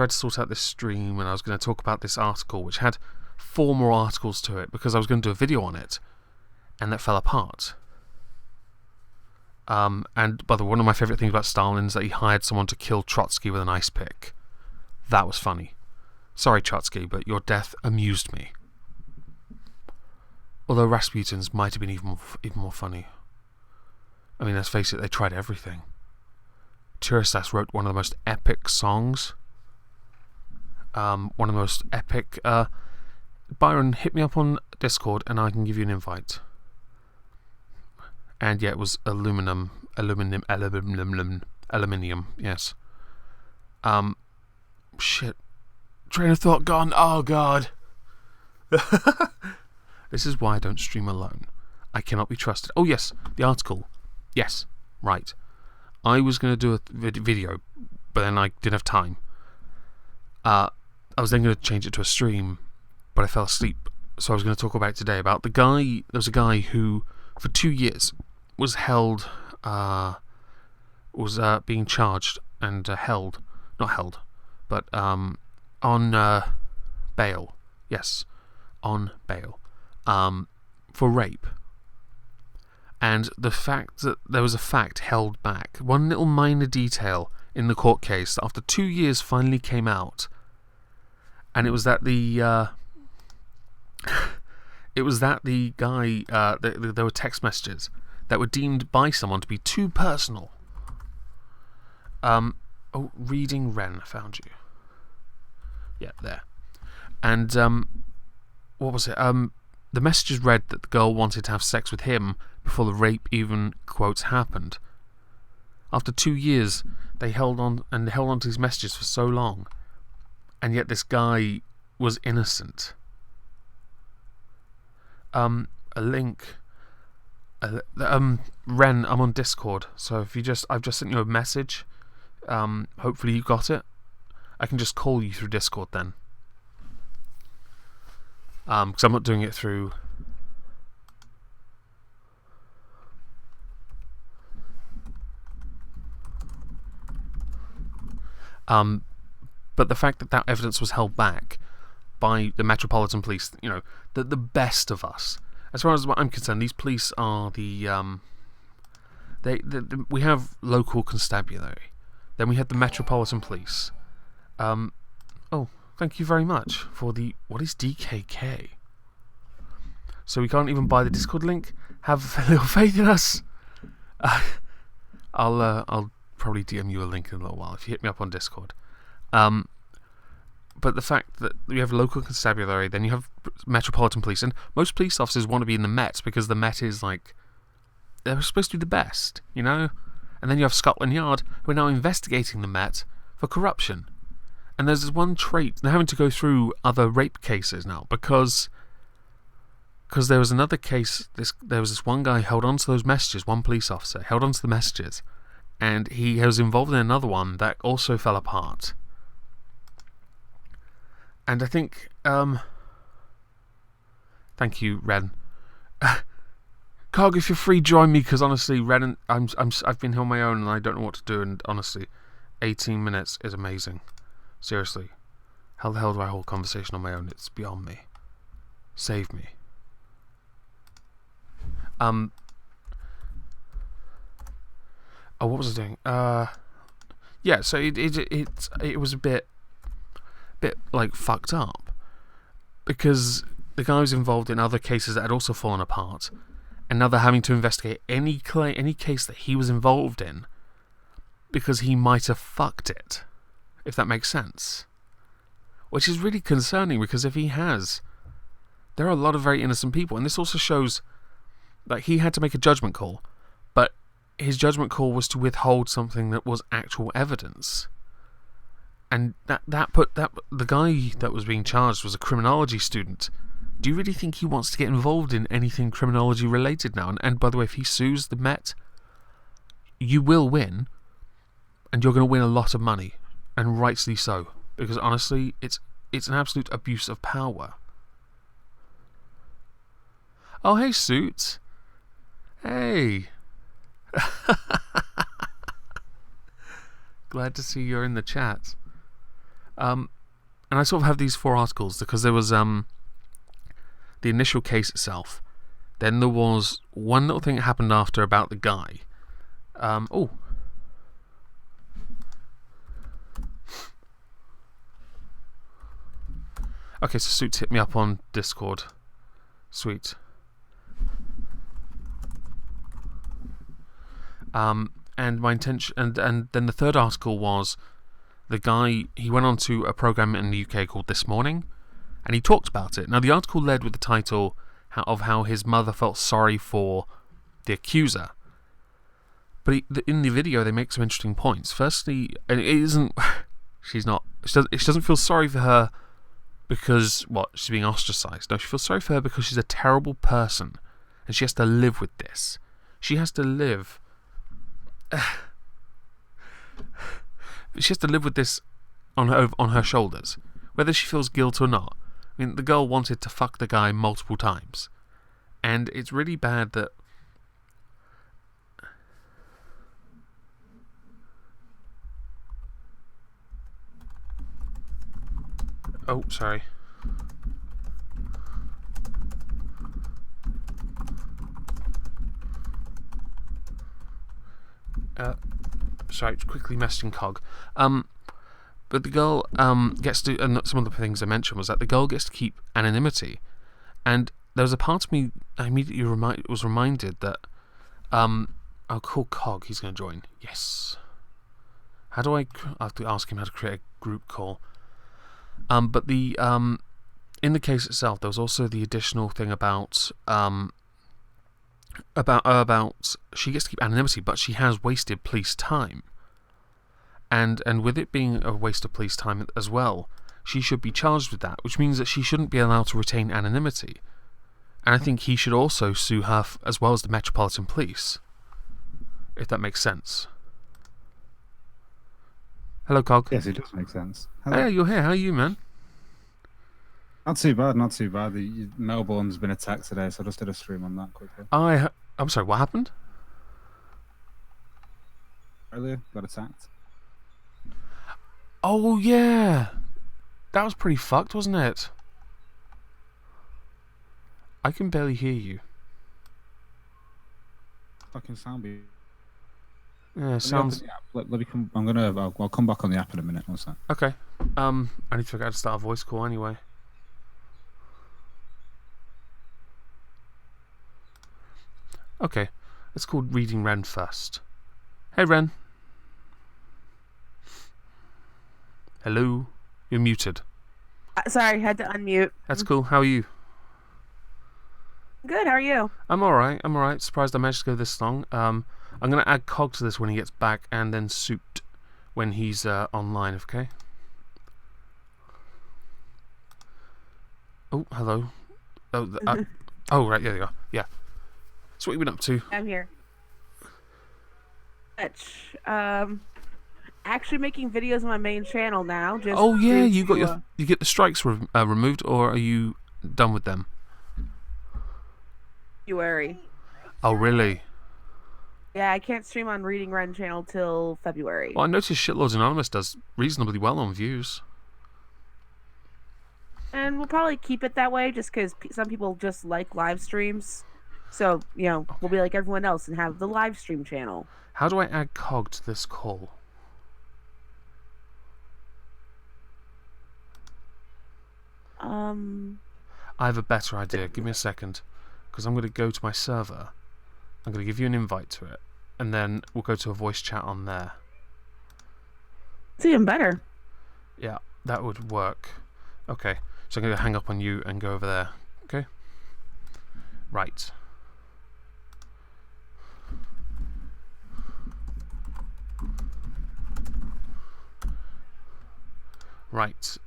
sort out this stream, and I was going to talk about this article, which had 4 more articles to it, because I was going to do a video on it, and that fell apart. And by the way, one of my favourite things about Stalin is that he hired someone to kill Trotsky with an ice pick. That was funny. Sorry, Trotsky, but your death amused me. Although Rasputin's might have been even more funny. I mean, let's face it, they tried everything. Tirasas wrote one of the most epic songs. One of the most epic... Byron, hit me up on Discord and I can give you an invite. And yeah, it was aluminium, yes. Shit. Train of thought gone. Oh, God. This is why I don't stream alone. I cannot be trusted. Oh, yes, the article. Yes, right. I was going to do a video, but then I didn't have time. I was then going to change it to a stream, but I fell asleep. So I was going to talk about it today, about the guy. There was a guy who, for 2 years, was held, being charged and held, not held, but on bail. Yes, on bail, for rape. And the fact that there was a fact held back, one little minor detail in the court case that after 2 years finally came out, and it was that the guy, there were text messages that were deemed by someone to be too personal. Reading Ren, I found you. Yeah, there. And what was it? The messages read that the girl wanted to have sex with him before the rape even, quotes, happened. After 2 years, they held on to these messages for so long, and yet this guy was innocent. A link. Ren, I'm on Discord, so if I've just sent you a message. Hopefully you got it. I can just call you through Discord then. Because I'm not doing it through. But the fact that evidence was held back by the Metropolitan Police, you know, the best of us. As far as I'm concerned, these police are the we have local constabulary, then we have the Metropolitan Police. Oh, thank you very much for the. What is DKK? So we can't even buy the Discord link. Have a little faith in us. I'll probably DM you a link in a little while if you hit me up on Discord. But the fact that you have local constabulary, then you have Metropolitan Police, and most police officers want to be in the Met because the Met is like, they're supposed to be the best, you know? And then you have Scotland Yard, who are now investigating the Met for corruption. And there's this one trait, they're having to go through other rape cases now, because there was another case, there was this one guy held on to those messages, one police officer held on to the messages, and he was involved in another one that also fell apart. And I think, thank you, Ren. Carg, if you're free, join me, because honestly, Ren, I've been here on my own and I don't know what to do, and honestly, 18 minutes is amazing. Seriously. How the hell do I hold conversation on my own? It's beyond me. Save me. Oh, what was I doing? Yeah, so it was a bit like fucked up, because the guy was involved in other cases that had also fallen apart, and now they're having to investigate any case that he was involved in, because he might have fucked it, if that makes sense. Which is really concerning, because if he has, there are a lot of very innocent people, and this also shows that he had to make a judgment call, but his judgment call was to withhold something that was actual evidence. And that put the guy that was being charged was a criminology student. Do you really think he wants to get involved in anything criminology related now? And by the way, if he sues the Met, you will win, and you're going to win a lot of money, and rightly so, because honestly, it's an absolute abuse of power. Oh, hey, Suits. Hey. Glad to see you're in the chat. And I sort of have these 4 articles because there was the initial case itself. Then there was one little thing that happened after about the guy. Oh. Okay, so Suits hit me up on Discord. Sweet. And my intention, and then the third article was the guy, he went on to a program in the UK called This Morning, and he talked about it. Now, the article led with the title of how his mother felt sorry for the accuser. But in the video, they make some interesting points. Firstly, and it isn't, she doesn't feel sorry for her because, she's being ostracized. No, she feels sorry for her because she's a terrible person, and she has to live with this. She has to live... She has to live with this on her shoulders, whether she feels guilt or not. I mean, the girl wanted to fuck the guy multiple times, and it's really bad that... Oh, sorry. sorry, quickly messaging Cog. But the girl gets to, and some of the things I mentioned was that the girl gets to keep anonymity, and there was a part of me I immediately was reminded that I'll call Cog. He's going to join. Yes. How do I have to ask him how to create a group call? But the in the case itself, there was also the additional thing about she gets to keep anonymity, but she has wasted police time. And with it being a waste of police time as well, she should be charged with that, which means that she shouldn't be allowed to retain anonymity. And I think he should also sue her as well as the Metropolitan Police, if that makes sense. Hello, Cog. Yes, it does make sense. Hello. Hey, you're here. How are you, man? Not too bad, not too bad. Melbourne's been attacked today, so I just did a stream on that quickly. I'm sorry, what happened? Earlier, got attacked. Oh, yeah. That was pretty fucked, wasn't it? I can barely hear you. Fucking sound be. Yeah, sounds. Let me come. I'll come back on the app in a minute. What's that? Okay. I need to figure out how to start a voice call anyway. Okay. Let's call Reading Ren first. Hey, Ren. Hello. You're muted. Sorry, had to unmute. That's cool. How are you? Good, how are you? I'm alright. Surprised I managed to go this long. I'm going to add Cog to this when he gets back, and then Suit when he's online, okay? Oh, hello. Oh, right, there you are. Yeah. So what have you been up to? I'm here. Actually making videos on my main channel now. Just oh yeah, you get the strikes removed, or are you done with them? February. Oh really? Yeah, I can't stream on Reading Ren channel till February. Well, I noticed Shitloads Anonymous does reasonably well on views. And we'll probably keep it that way, just because some people just like live streams. So, we'll be like everyone else and have the live stream channel. How do I add Cog to this call? I have a better idea. Give me a second. Because I'm going to go to my server. I'm going to give you an invite to it. And then we'll go to a voice chat on there. It's even better. Yeah, that would work. Okay. So I'm going to hang up on you and go over there. Okay? Right. Right.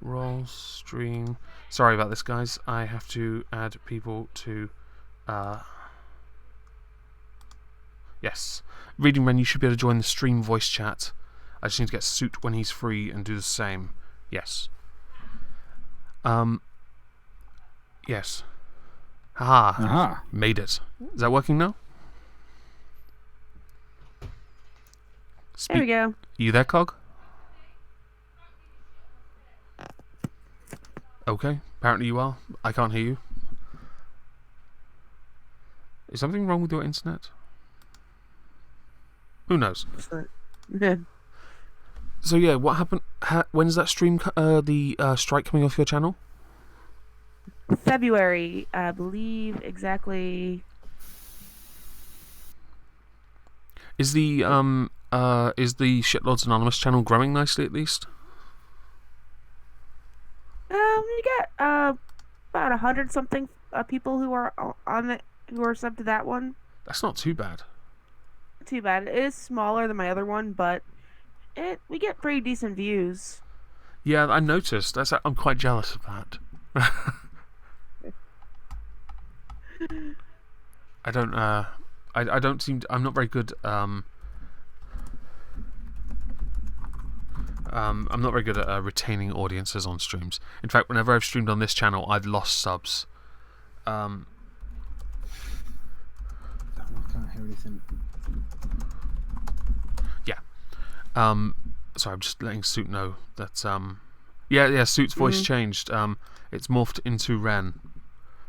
Roll stream. Sorry about this, guys. I have to add people to. Yes. Reading Ren, you should be able to join the stream voice chat. I just need to get Suit when he's free and do the same. Yes. Yes. Haha. Aha. Made it. Is that working now? There we go. You there, Cog? Okay, apparently you are. I can't hear you. Is something wrong with your internet? Who knows? So yeah, what happened? When's that stream? The strike coming off your channel? February, I believe exactly. Is the Shitloads Anonymous channel growing nicely at least? We got about 100 something people who are on it, who are subbed to that one. That's not too bad. Too bad. It is smaller than my other one, but we get pretty decent views. Yeah, I noticed. I'm quite jealous of that. I don't. I don't seem. I'm not very good. I'm not very good at retaining audiences on streams. In fact, whenever I've streamed on this channel, I've lost subs. I can't hear anything. Yeah. Sorry, I'm just letting Suit know that. Yeah. Suit's voice changed. It's morphed into Ren.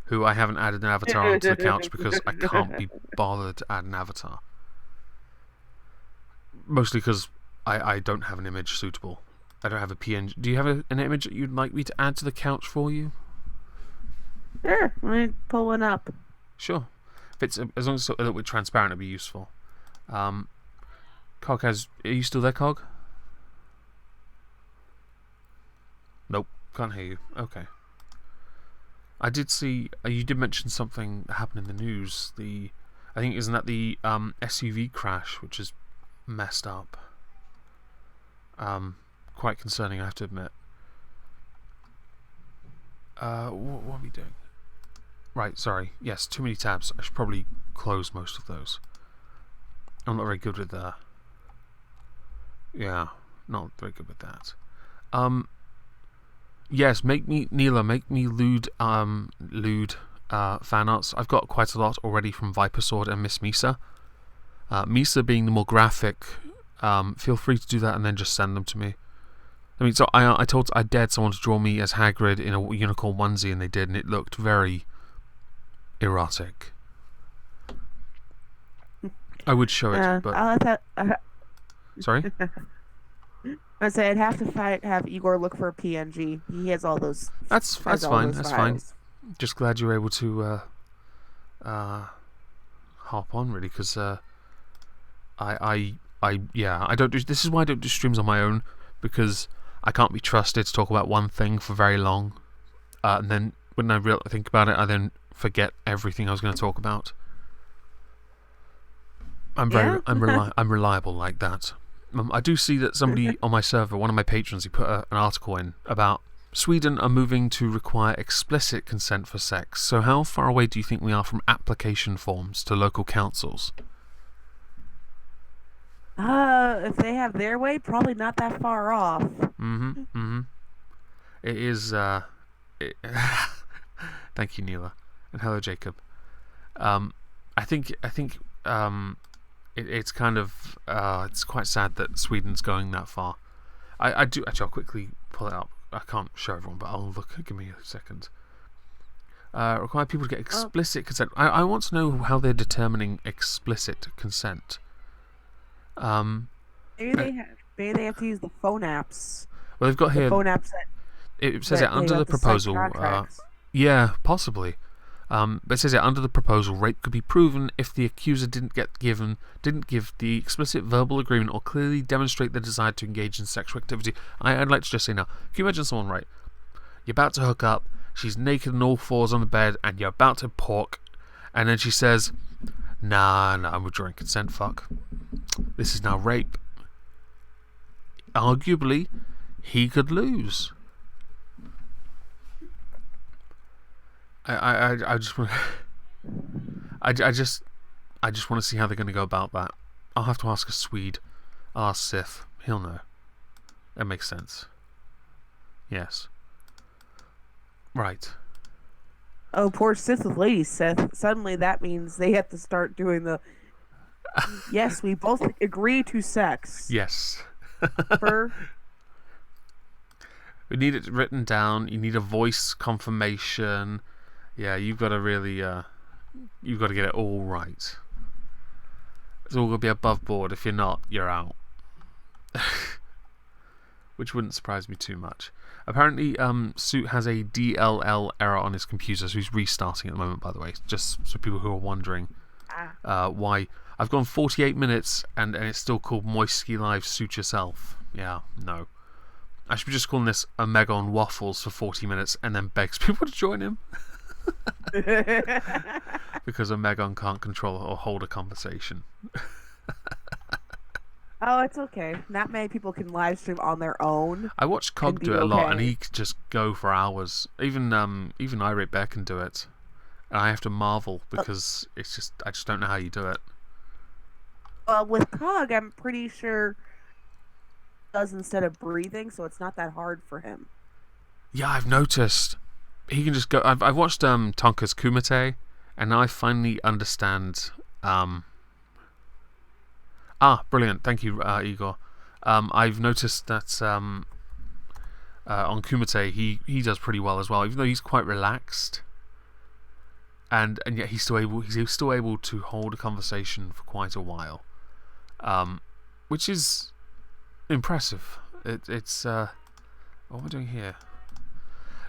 who I haven't added an avatar onto the couch because I can't be bothered to add an avatar. Mostly because I don't have an image suitable. I don't have a PNG. Do you have an image that you'd like me to add to the couch for you? Sure, let me pull one up. Sure. If it's as long as it's a little bit transparent, it'd be useful. Cog are you still there, Cog? Nope, can't hear you. Okay. I did see you did mention something that happened in the news. I think isn't that the SUV crash, which is messed up. Quite concerning, I have to admit. What are we doing? Right, sorry. Yes, too many tabs. I should probably close most of those. I'm not very good with that. Yeah, not very good with that. Yes, make me lewd fan arts. I've got quite a lot already from Viper Sword and Miss Misa. Misa being the more graphic. Feel free to do that and then just send them to me. I mean, so I dared someone to draw me as Hagrid in a unicorn onesie, and they did, and it looked very erotic. I would show it, but I'll have to, sorry. I say I'd have to have Igor look for a PNG. He has all those. That's fine. That's fine. Just glad you were able to hop on, really, because I don't do. This is why I don't do streams on my own, because I can't be trusted to talk about one thing for very long, and then when I really think about it, I then forget everything I was going to talk about. I'm reliable like that. I do see that somebody on my server, one of my patrons, he put an article in about Sweden are moving to require explicit consent for sex. So how far away do you think we are from application forms to local councils? If they have their way, probably not that far off. It is. Thank you, Neela, and hello, Jacob. I think. It's kind of. It's quite sad that Sweden's going that far. I do actually. I'll quickly pull it up. I can't show everyone, but I'll look. Give me a second. Require people to get explicit consent. I want to know how they're determining explicit consent. Maybe they have to use the phone apps. Well, they've got here. Phone apps it says it under the proposal. Yeah, possibly. But it says it under the proposal, rape could be proven if the accuser didn't give the explicit verbal agreement or clearly demonstrate the desire to engage in sexual activity. I'd like to just say now, can you imagine someone, right? You're about to hook up, she's naked on all fours on the bed, and you're about to pork, and then she says, Nah, I'm withdrawing consent, fuck. This is now rape. Arguably, he could lose. I just want I just want to see how they're going to go about that. I'll have to ask a Swede. I'll ask Sith. He'll know. That makes sense. Yes. Right. Oh, poor Sith with Lady Sith. Suddenly that means they have to start doing the yes, we both agree to sex. Yes. For... We need it written down. You need a voice confirmation. Yeah, you've got to really, you've got to get it all right. It's all going to be above board. If you're not, you're out. Which wouldn't surprise me too much. Apparently, Suit has a DLL error on his computer, so he's restarting at the moment, by the way. Just so people who are wondering why. I've gone 48 minutes, and it's still called Moist Ski Live Suit Yourself. Yeah, no. I should be just calling this Omega on Waffles for 40 minutes, and then begs people to join him. Because Omegon can't control or hold a conversation. Oh, it's okay. Not many people can live stream on their own. I watch Cog do it a lot, and he could just go for hours. Even Irate Bear can do it, and I have to marvel because I just don't know how you do it. With Cog, I'm pretty sure does instead of breathing, so it's not that hard for him. Yeah, I've noticed. He can just go. I've watched Tonka's Kumite, and now I finally understand. Brilliant! Thank you, Igor. I've noticed that on Kumite he does pretty well as well, even though he's quite relaxed. and yet he's still able to hold a conversation for quite a while, which is impressive. It's what am I doing here?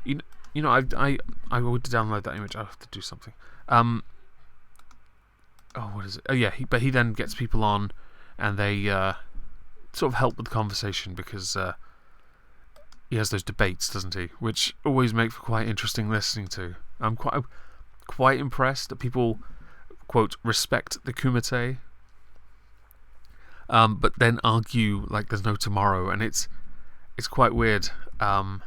You know, I would download that image. I have to do something. What is it? Oh yeah, but he then gets people on, and they sort of help with the conversation because he has those debates, doesn't he? Which always make for quite interesting listening to. I'm quite impressed that people, quote, respect the kumite, but then argue like there's no tomorrow, and it's quite weird. And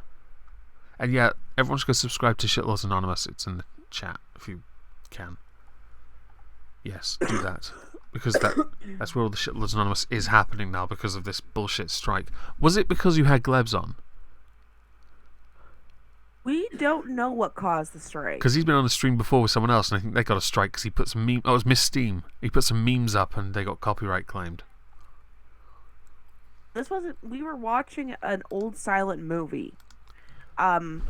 yeah, everyone should go subscribe to Shitlords Anonymous. It's in the chat if you can. Yes, do that. Because that's where all the Shitlords Anonymous is happening now because of this bullshit strike. Was it because you had Glebs on? We don't know what caused the strike. Because he's been on a stream before with someone else, and I think they got a strike because he put some meme. Oh, it was Miss Steam. He put some memes up, and they got copyright claimed. This wasn't. We were watching an old silent movie.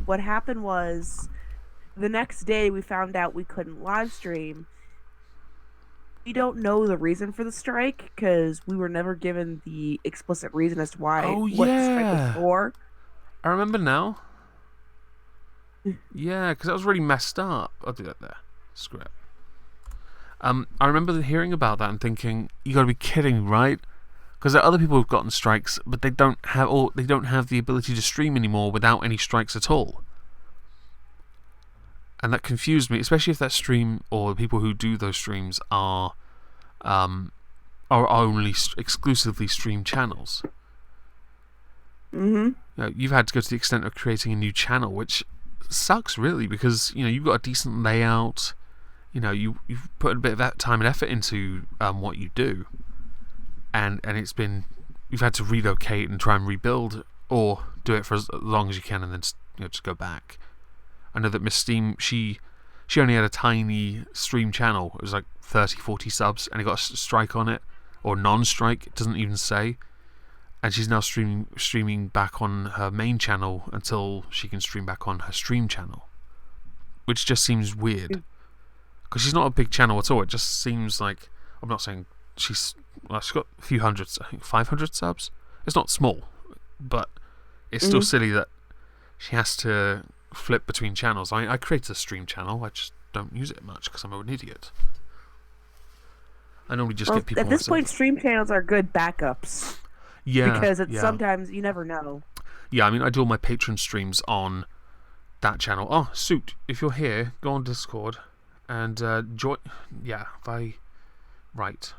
What happened was, the next day we found out we couldn't live stream. We don't know the reason for the strike because we were never given the explicit reason as to why. Oh, what the strike yeah. was for. I remember now. Yeah, because that was really messed up. I'll do that there. Screw it. I remember hearing about that and thinking, you got to be kidding, right? Because there are other people who've gotten strikes, but they don't have the ability to stream anymore without any strikes at all. And that confused me, especially if that stream or the people who do those streams are only exclusively stream channels. Mm-hmm. You know, you've had to go to the extent of creating a new channel, which sucks really, because you've got a decent layout. You've put a bit of that time and effort into what you do, and you've had to relocate and try and rebuild, or do it for as long as you can and then just go back. I know that Miss Steam, she only had a tiny stream channel. It was like 30, 40 subs, and it got a strike on it, or non-strike. It doesn't even say. And she's now streaming back on her main channel until she can stream back on her stream channel, which just seems weird. Because she's not a big channel at all. It just seems like, I'm not saying she's got a few hundred, I think 500 subs. It's not small, but it's still silly that she has to flip between channels. I created a stream channel. I just don't use it much because I'm an idiot. I normally just get people. At this point, stream channels are good backups. Yeah, because sometimes you never know. Yeah, I mean, I do all my Patreon streams on that channel. Oh, Suit, if you're here, go on Discord and join. Yeah, right.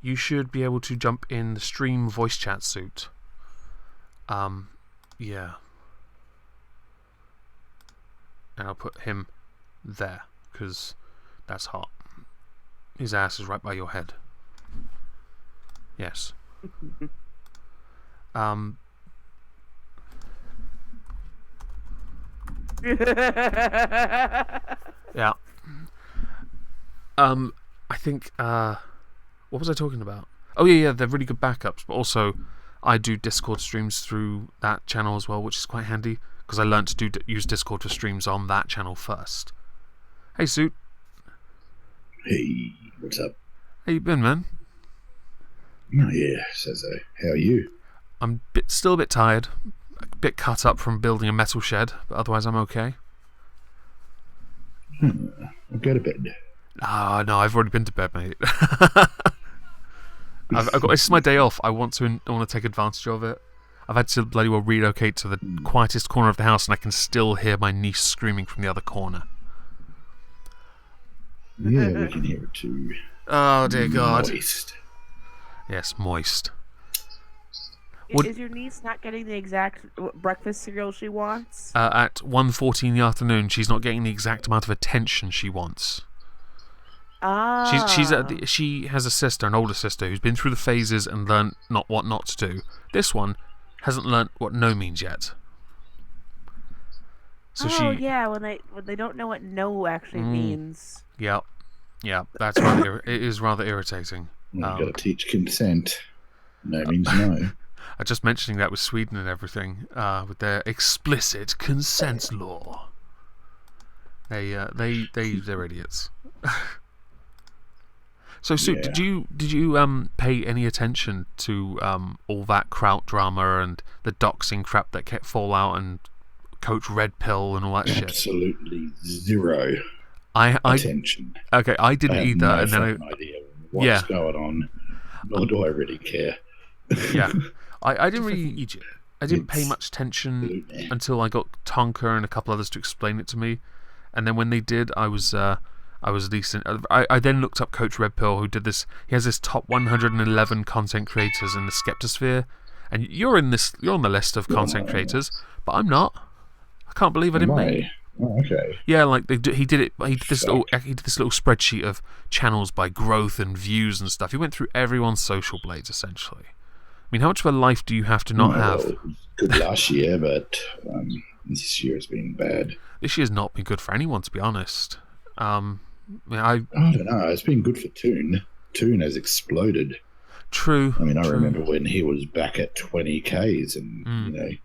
You should be able to jump in the stream voice chat, Suit. Yeah. And I'll put him there because that's hot. His ass is right by your head. Yes. Yeah. I think what was I talking about? Oh yeah, they're really good backups, but also I do Discord streams through that channel as well, which is quite handy because I learned to use Discord for streams on that channel first. Hey Suit. Hey, what's up? How you been, man? Oh yeah, so how are you? I'm still a bit tired, a bit cut up from building a metal shed, but otherwise I'm okay. I'll go to bed. Ah, no, I've already been to bed, mate. This is my day off. I want to take advantage of it. I've had to bloody well relocate to the quietest corner of the house, and I can still hear my niece screaming from the other corner. Yeah, we can hear it too. Oh dear God. Moist. Yes, moist. Is your niece not getting the exact breakfast cereal she wants? At 1:14 in the afternoon, she's not getting the exact amount of attention she wants. Ah. She has a sister, an older sister, who's been through the phases and learned what not to do. This one hasn't learnt what no means yet. So yeah, when they don't know what no actually means. Yeah, that's rather it is rather irritating. You've got to teach consent. No means no. I'm just mentioning that with Sweden and everything, with their explicit consent law. They're idiots. So, Sue, Yeah. did you pay any attention to all that Kraut drama and the doxing crap that kept Fallout and Coach Red Pill and all that shit? Absolutely zero I attention. okay, I didn't I have either, no and then fucking idea what's going on, nor do I really care. I didn't really. I didn't pay It's much attention absolute- until I got Tonka and a couple others to explain it to me, and then when they did, I was decent. I then looked up Coach Red Pill, who did this. He has this top 111 content creators in the Skeptosphere, and you're on the list of content creators, but I'm not. I can't believe I didn't make. Oh, okay. Yeah, like he did it. He did this little spreadsheet of channels by growth and views and stuff. He went through everyone's social blades essentially. I mean, how much of a life do you have to not have? Well, it was good last year, but this year has been bad. This year's not been good for anyone, to be honest. I I don't know. It's been good for Toon. Toon has exploded. True. I mean, I true. remember when he was back at 20Ks, and you know, it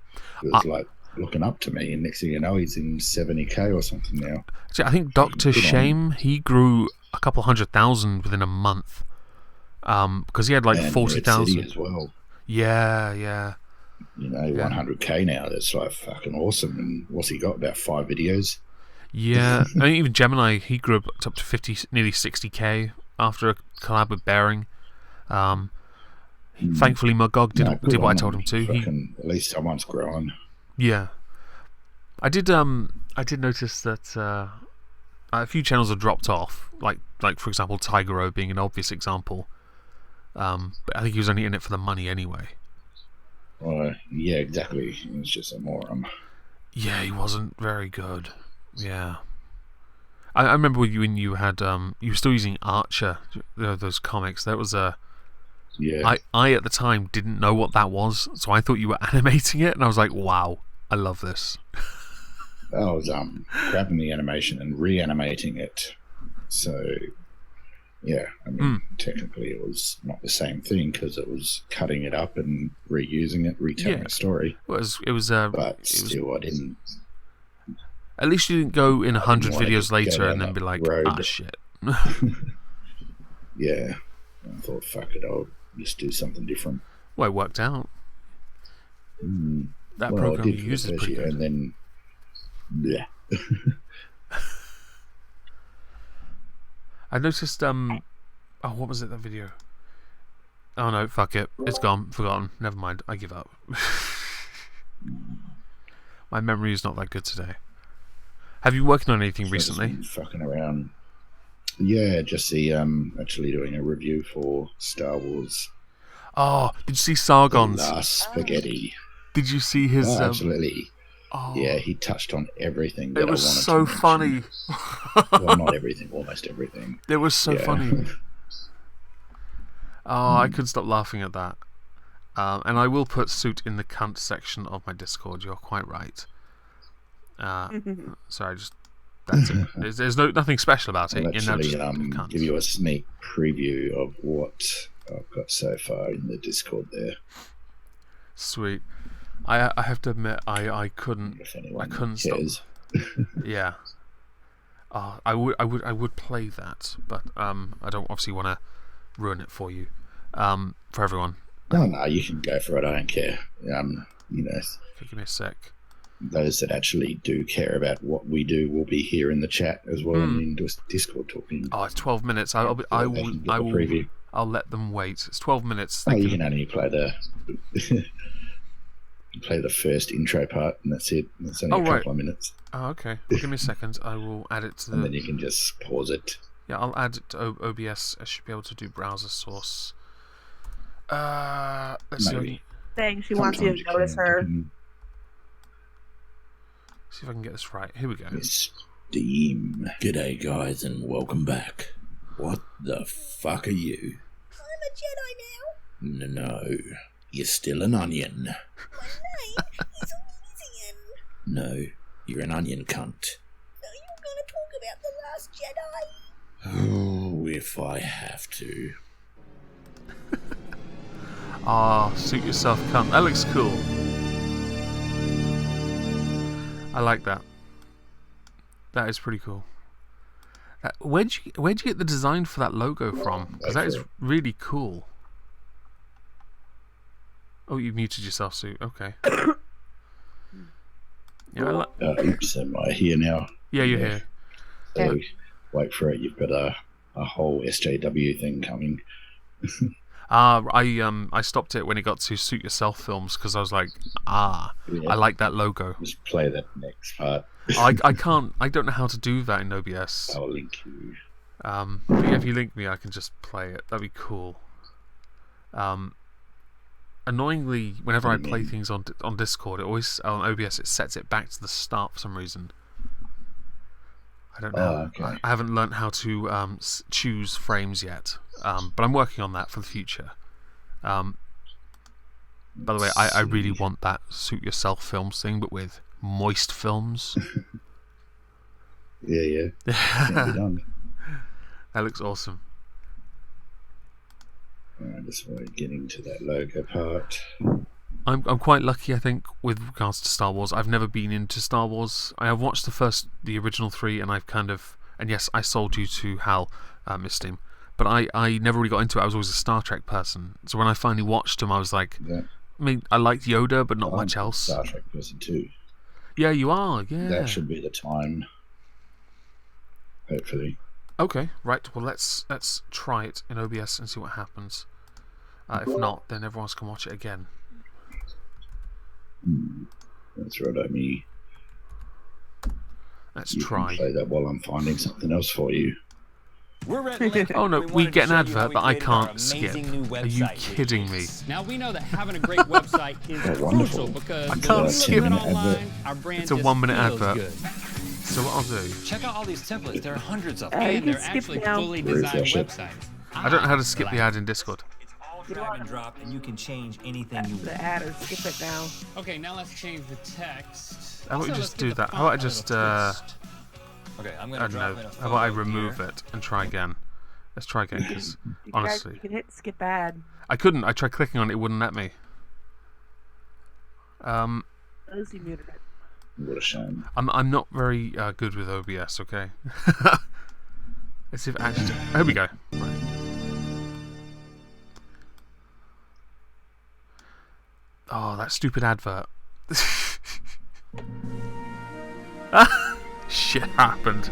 was like looking up to me. And next thing you know, he's in 70K or something now. See, I think Dr. Shame, he grew a couple 100,000 within a month. Because he had like And 40,000 Red City as well. Yeah, yeah. You know, 100K now. That's like fucking awesome. And what's he got? About 5 videos. Yeah, I mean, even Gemini, he grew up to 50, nearly 60k after a collab with Bearing. Thankfully, Magog did what I told him to. At least someone's growing. Yeah, I did notice that a few channels have dropped off. Like for example, Tigero being an obvious example. But I think he was only in it for the money anyway. Yeah, exactly. It was just a moron. Yeah, he wasn't very good. Yeah, I remember when you had you were still using Archer, those comics. That was Yeah. I at the time didn't know what that was, so I thought you were animating it, and I was like, wow, I love this. I was grabbing the animation and reanimating it. So, yeah, I mean, technically it was not the same thing because it was cutting it up and reusing it, retelling a story. It was But still, I didn't. At least you didn't go in 100 wanna videos go later down and then that be like, road. ah, shit. Yeah, I thought, fuck it, I'll just do something different. Well, it worked out. That Well, program I you did for use the is first pretty year, good. and then, yeah. I noticed, what was it, that video? Oh no, fuck it. It's gone. Forgotten. Never mind. I give up. My memory is not that good today. Have you worked on anything So I've just recently? been fucking around. Yeah, just actually doing a review for Star Wars. Oh, did you see The Sargon's? Last Spaghetti. Did you see his... Oh, absolutely. Oh, Yeah, he touched on everything that it was I wanted so to funny. mention. Well, not everything, almost everything. It was so Yeah. funny. Oh, I couldn't stop laughing at that. And I will put Suit in the cunt section of my Discord. You're quite right. Sorry, just that's it. There's nothing special about it. I'll actually just cunt. give you a sneak preview of what I've got so far in the Discord there. Sweet. I have to admit I couldn't. If anyone couldn't cares. Yeah. I would play that, but I don't obviously want to ruin it for you. For everyone. No, you can go for it. I don't care. You know, Give me a sec. those that actually do care about what we do will be here in the chat as well and in Discord talking. Oh, it's 12 minutes. I They will. can get I the will. preview. I'll let them wait. It's 12 minutes. Oh, They you can- can only play the play the first intro part, and that's it. It's only Oh, a right. couple of minutes, Oh, okay. Well, give me a second. I will add it to and then the. you can just pause it. Yeah, I'll add it to OBS. I should be able to do browser source. Let's see. Maybe. Saying she wants you to notice her. See if I can get this right. Here we go. Steam. G'day, guys, and welcome back. What the fuck are you? I'm a Jedi now. No, you're still an onion. My name is Elysian. No, you're an onion cunt. Are you going to talk about The Last Jedi? Oh, if I have to. Suit yourself, cunt. That looks cool. I like that. That is pretty cool. Where'd you get the design for that logo from? Because that is really cool. Oh, you muted yourself, Sue. Okay. Yeah. Oops, am I here now? Yeah, you're here. So wait for it. You've got a whole SJW thing coming. I stopped it when it got to Suit Yourself films because I was like, I like that logo. Just play that next part. I can't. I don't know how to do that in OBS. I'll link you. But yeah, if you link me, I can just play it. That'd be cool. Annoyingly, whenever I play things on Discord, it always on OBS it sets it back to the start for some reason. I don't know. Okay. I haven't learnt how to choose frames yet, but I'm working on that for the future. By the way, I really want that Suit Yourself films thing, but with moist films. Yeah. Can be done. That looks awesome. Just getting to that logo part. I'm quite lucky, I think, with regards to Star Wars. I've never been into Star Wars. I have watched the original 3, and I've and yes, I sold you to Hal, Miss Steam, but I never really got into it. I was always a Star Trek person. So when I finally watched them, I was like, I mean, I liked Yoda, but not much else. Star Trek person too. Yeah, you are. Yeah. That should be the time. Hopefully. Okay, right. Well, let's try it in OBS and see what happens. If not, then everyone else can watch it again. That's right, I mean. Let's You try. can play that while I'm finding something else for you. Oh no, we get an advert that I can't skip. Are you kidding me? Now we know that having a great website is crucial because I can't skip it. online, our brand It's a just 1-minute feels advert. good. So what I'll do, Check out all these templates. There are hundreds of you them. And can they're skip actually now. fully designed Refresh it. websites. I don't know how to skip the ad in Discord. It's all drag and drop, and you can change anything you The want. ad or skip it now. Okay, now let's change the text. How about we Also, just let's get do the that? How about I font a just little twist. Okay, I'm I gonna don't drop know. in a How about I photo remove here. it and try again? Let's try again, because You honestly, can hit skip ad. I couldn't. I tried clicking on it; it wouldn't let me. Those you muted it. What a shame. I'm not very good with OBS. Okay. Let's see if it actually. Here we go. Right. Oh, that stupid advert. Shit happened.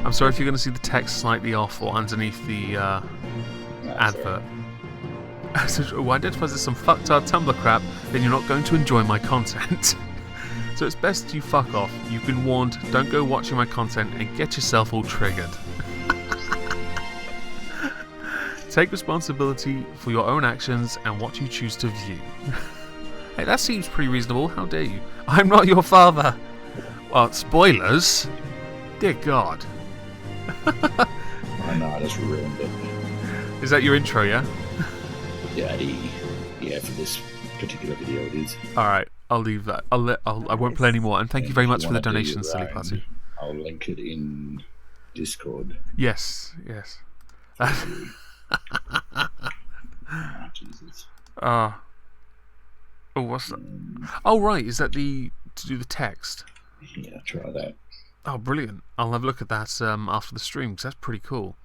I'm sorry if you're going to see the text slightly off or underneath the advert. So, identifies as some fucked up Tumblr crap, then you're not going to enjoy my content. So it's best you fuck off. You've been warned, don't go watching my content and get yourself all triggered. Take responsibility for your own actions and what you choose to view. Hey, that seems pretty reasonable. How dare you? I'm not your father. Well, spoilers. Dear God. I know, I just ruined it. Is that your intro, yeah? Yeah, for this particular video it is. Alright, I'll leave that. I won't play anymore. And thank you very much for the donation, Silly Party. I'll link it in Discord. Yes. Ah, Jesus. Oh, what's that? Oh, right. Is that to do the text? Yeah, try that. Oh, brilliant. I'll have a look at that after the stream, because that's pretty cool.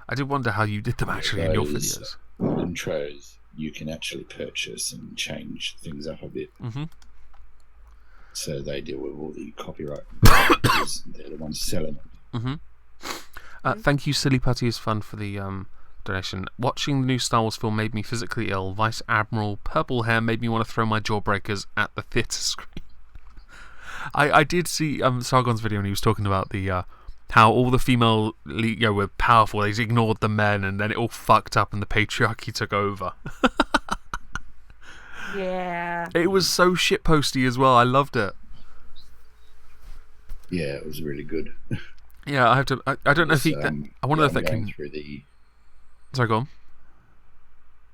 I did wonder how you did them actually in your videos. Intros, you can actually purchase and change things up a bit. Mm-hmm. So they deal with all the copyright. They're the ones selling it. Mm-hmm. Thank you, Silly Putty is Fun, for the donation. Watching the new Star Wars film made me physically ill. Vice Admiral Purple Hair made me want to throw my jawbreakers at the theatre screen. I did see Sargon's video, and he was talking about the how all the female were powerful. They ignored the men, and then it all fucked up, and the patriarchy took over. Yeah. It was so shitposty as well. I loved it. Yeah, it was really good. Yeah, I have to. I don't know if he. I wonder if that going can. through the. Sorry, go on.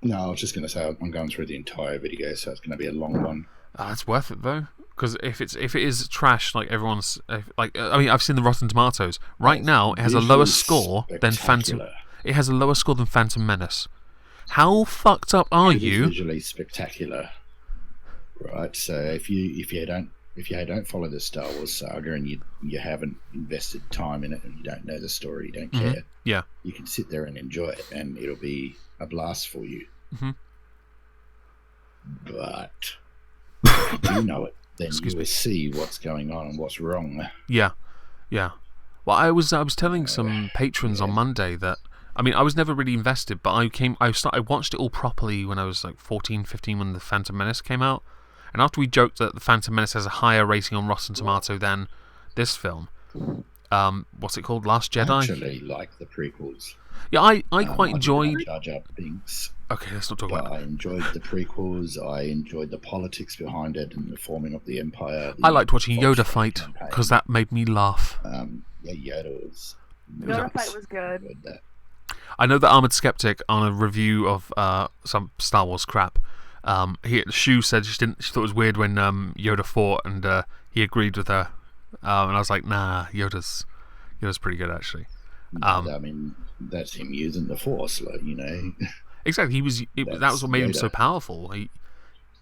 No, I was just going to say I'm going through the entire video, so it's going to be a long one. It's worth it though, because if it is trash, like everyone's I mean, I've seen the Rotten Tomatoes. Right now, it has a lower score than Phantom. It has a lower score than Phantom Menace. How fucked up are It is you? visually spectacular, right? So if you don't if you don't follow the Star Wars saga and you haven't invested time in it and you don't know the story, you don't care, Yeah. you can sit there and enjoy it and it'll be a blast for you. Mm-hmm. But if you know it, then Excuse you will see what's going on and what's wrong. Yeah. Yeah. Well, I was telling some patrons on Monday that, I mean, I was never really invested, but I watched it all properly when I was like 14, 15 when The Phantom Menace came out. And after we joked that The Phantom Menace has a higher rating on Rotten Tomato than this film, what's it called? Last Jedi? I actually like the prequels. Yeah, I quite enjoyed... Jar Jar Binks. Okay, let's not talk about that. I enjoyed the prequels. I enjoyed the politics behind it and the forming of the Empire. I liked watching Yoda fight because that made me laugh. Yeah, Yoda was... Yoda fight was good. I know that Armored Skeptic, on a review of some Star Wars crap, Shu said she thought it was weird when Yoda fought, and he agreed with her. And I was like, nah, Yoda's pretty good actually. I mean, that's him using the Force, like, you know. Exactly, that was what made him so Yoda. powerful.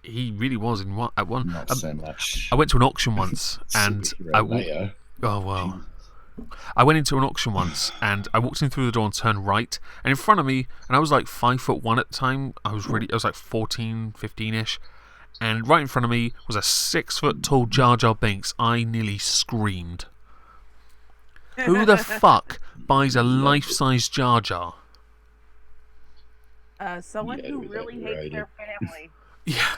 He really was at one. Not so much. I went to an auction once, and Leia. oh well. I went into an auction once, and I walked in through the door and turned right, and in front of me, and I was like 5'1" at the time. I was like 14, 15ish, and right in front of me was a 6 foot tall Jar Jar Binks. I nearly screamed. Who the fuck buys a life size Jar Jar? Someone Yeah, who it was really hates overrated. their family. Yeah,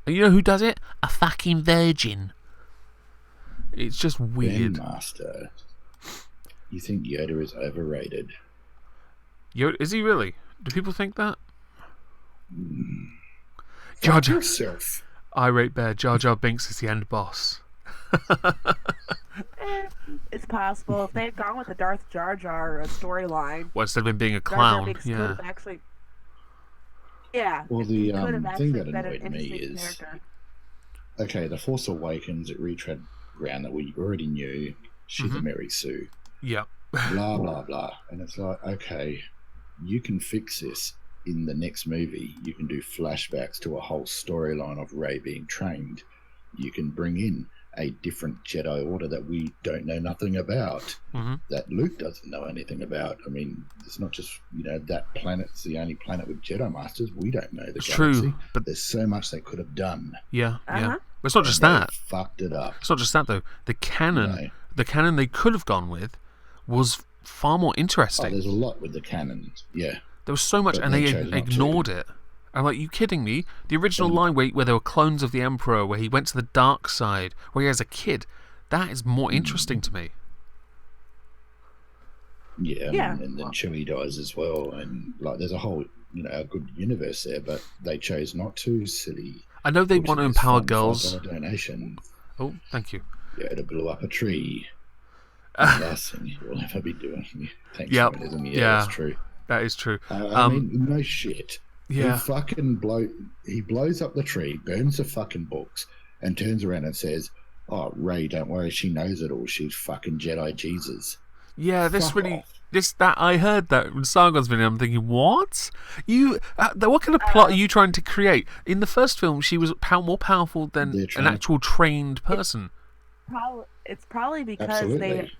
and you know who does it? A fucking virgin. It's just weird. Master. You think Yoda is overrated? Is he really? Do people think that? Jar Jar. Yourself. Irate Bear. Jar Jar Binks is the end boss. It's possible if they had gone with the Darth Jar Jar storyline. Well, instead of him being a Jar Jar clown, Binks yeah. could have actually. Yeah. Well, it the could have thing actually that been an annoyed me interesting is, character. okay, The Force Awakens, it retread ground that we already knew. She's a Mary Sue. Yeah. Blah, blah, blah. And it's like, okay, you can fix this in the next movie. You can do flashbacks to a whole storyline of Rey being trained. You can bring in a different Jedi Order that we don't know nothing about, that Luke doesn't know anything about. I mean, it's not just, that planet's the only planet with Jedi Masters. We don't know the galaxy. True, but there's so much they could have done. Yeah, yeah. Uh-huh. But it's not just They that. fucked it up. It's not just that, though. The canon they could have gone with was far more Oh, interesting. there's a lot with the canon. Yeah. There was so much, But and they they chose not ignored to. it. I'm like, you kidding me? The original line where there were clones of the Emperor, where he went to the dark side, where he has a kid, that is more interesting to me. Yeah, Yeah. And then Chewie dies as well, and there's a whole, a good universe there, but they chose not to. Silly. I know they want to empower girls. Donation. Oh, thank you. Yoda blew up a tree. Last thing he will ever be doing. Thanks, Yep. feminism. Yeah. That's true. That is true. I mean, no shit. Yeah. He blows up the tree, burns the fucking books, and turns around and says, "Oh, Rey, don't worry, she knows it all. She's fucking Jedi Jesus." Yeah, this Fuck really, off. I heard that when Sargon's video. I'm thinking, what? What kind of plot are you trying to create? In the first film, she was more powerful than They're an trying- actual trained person. It's probably because Absolutely.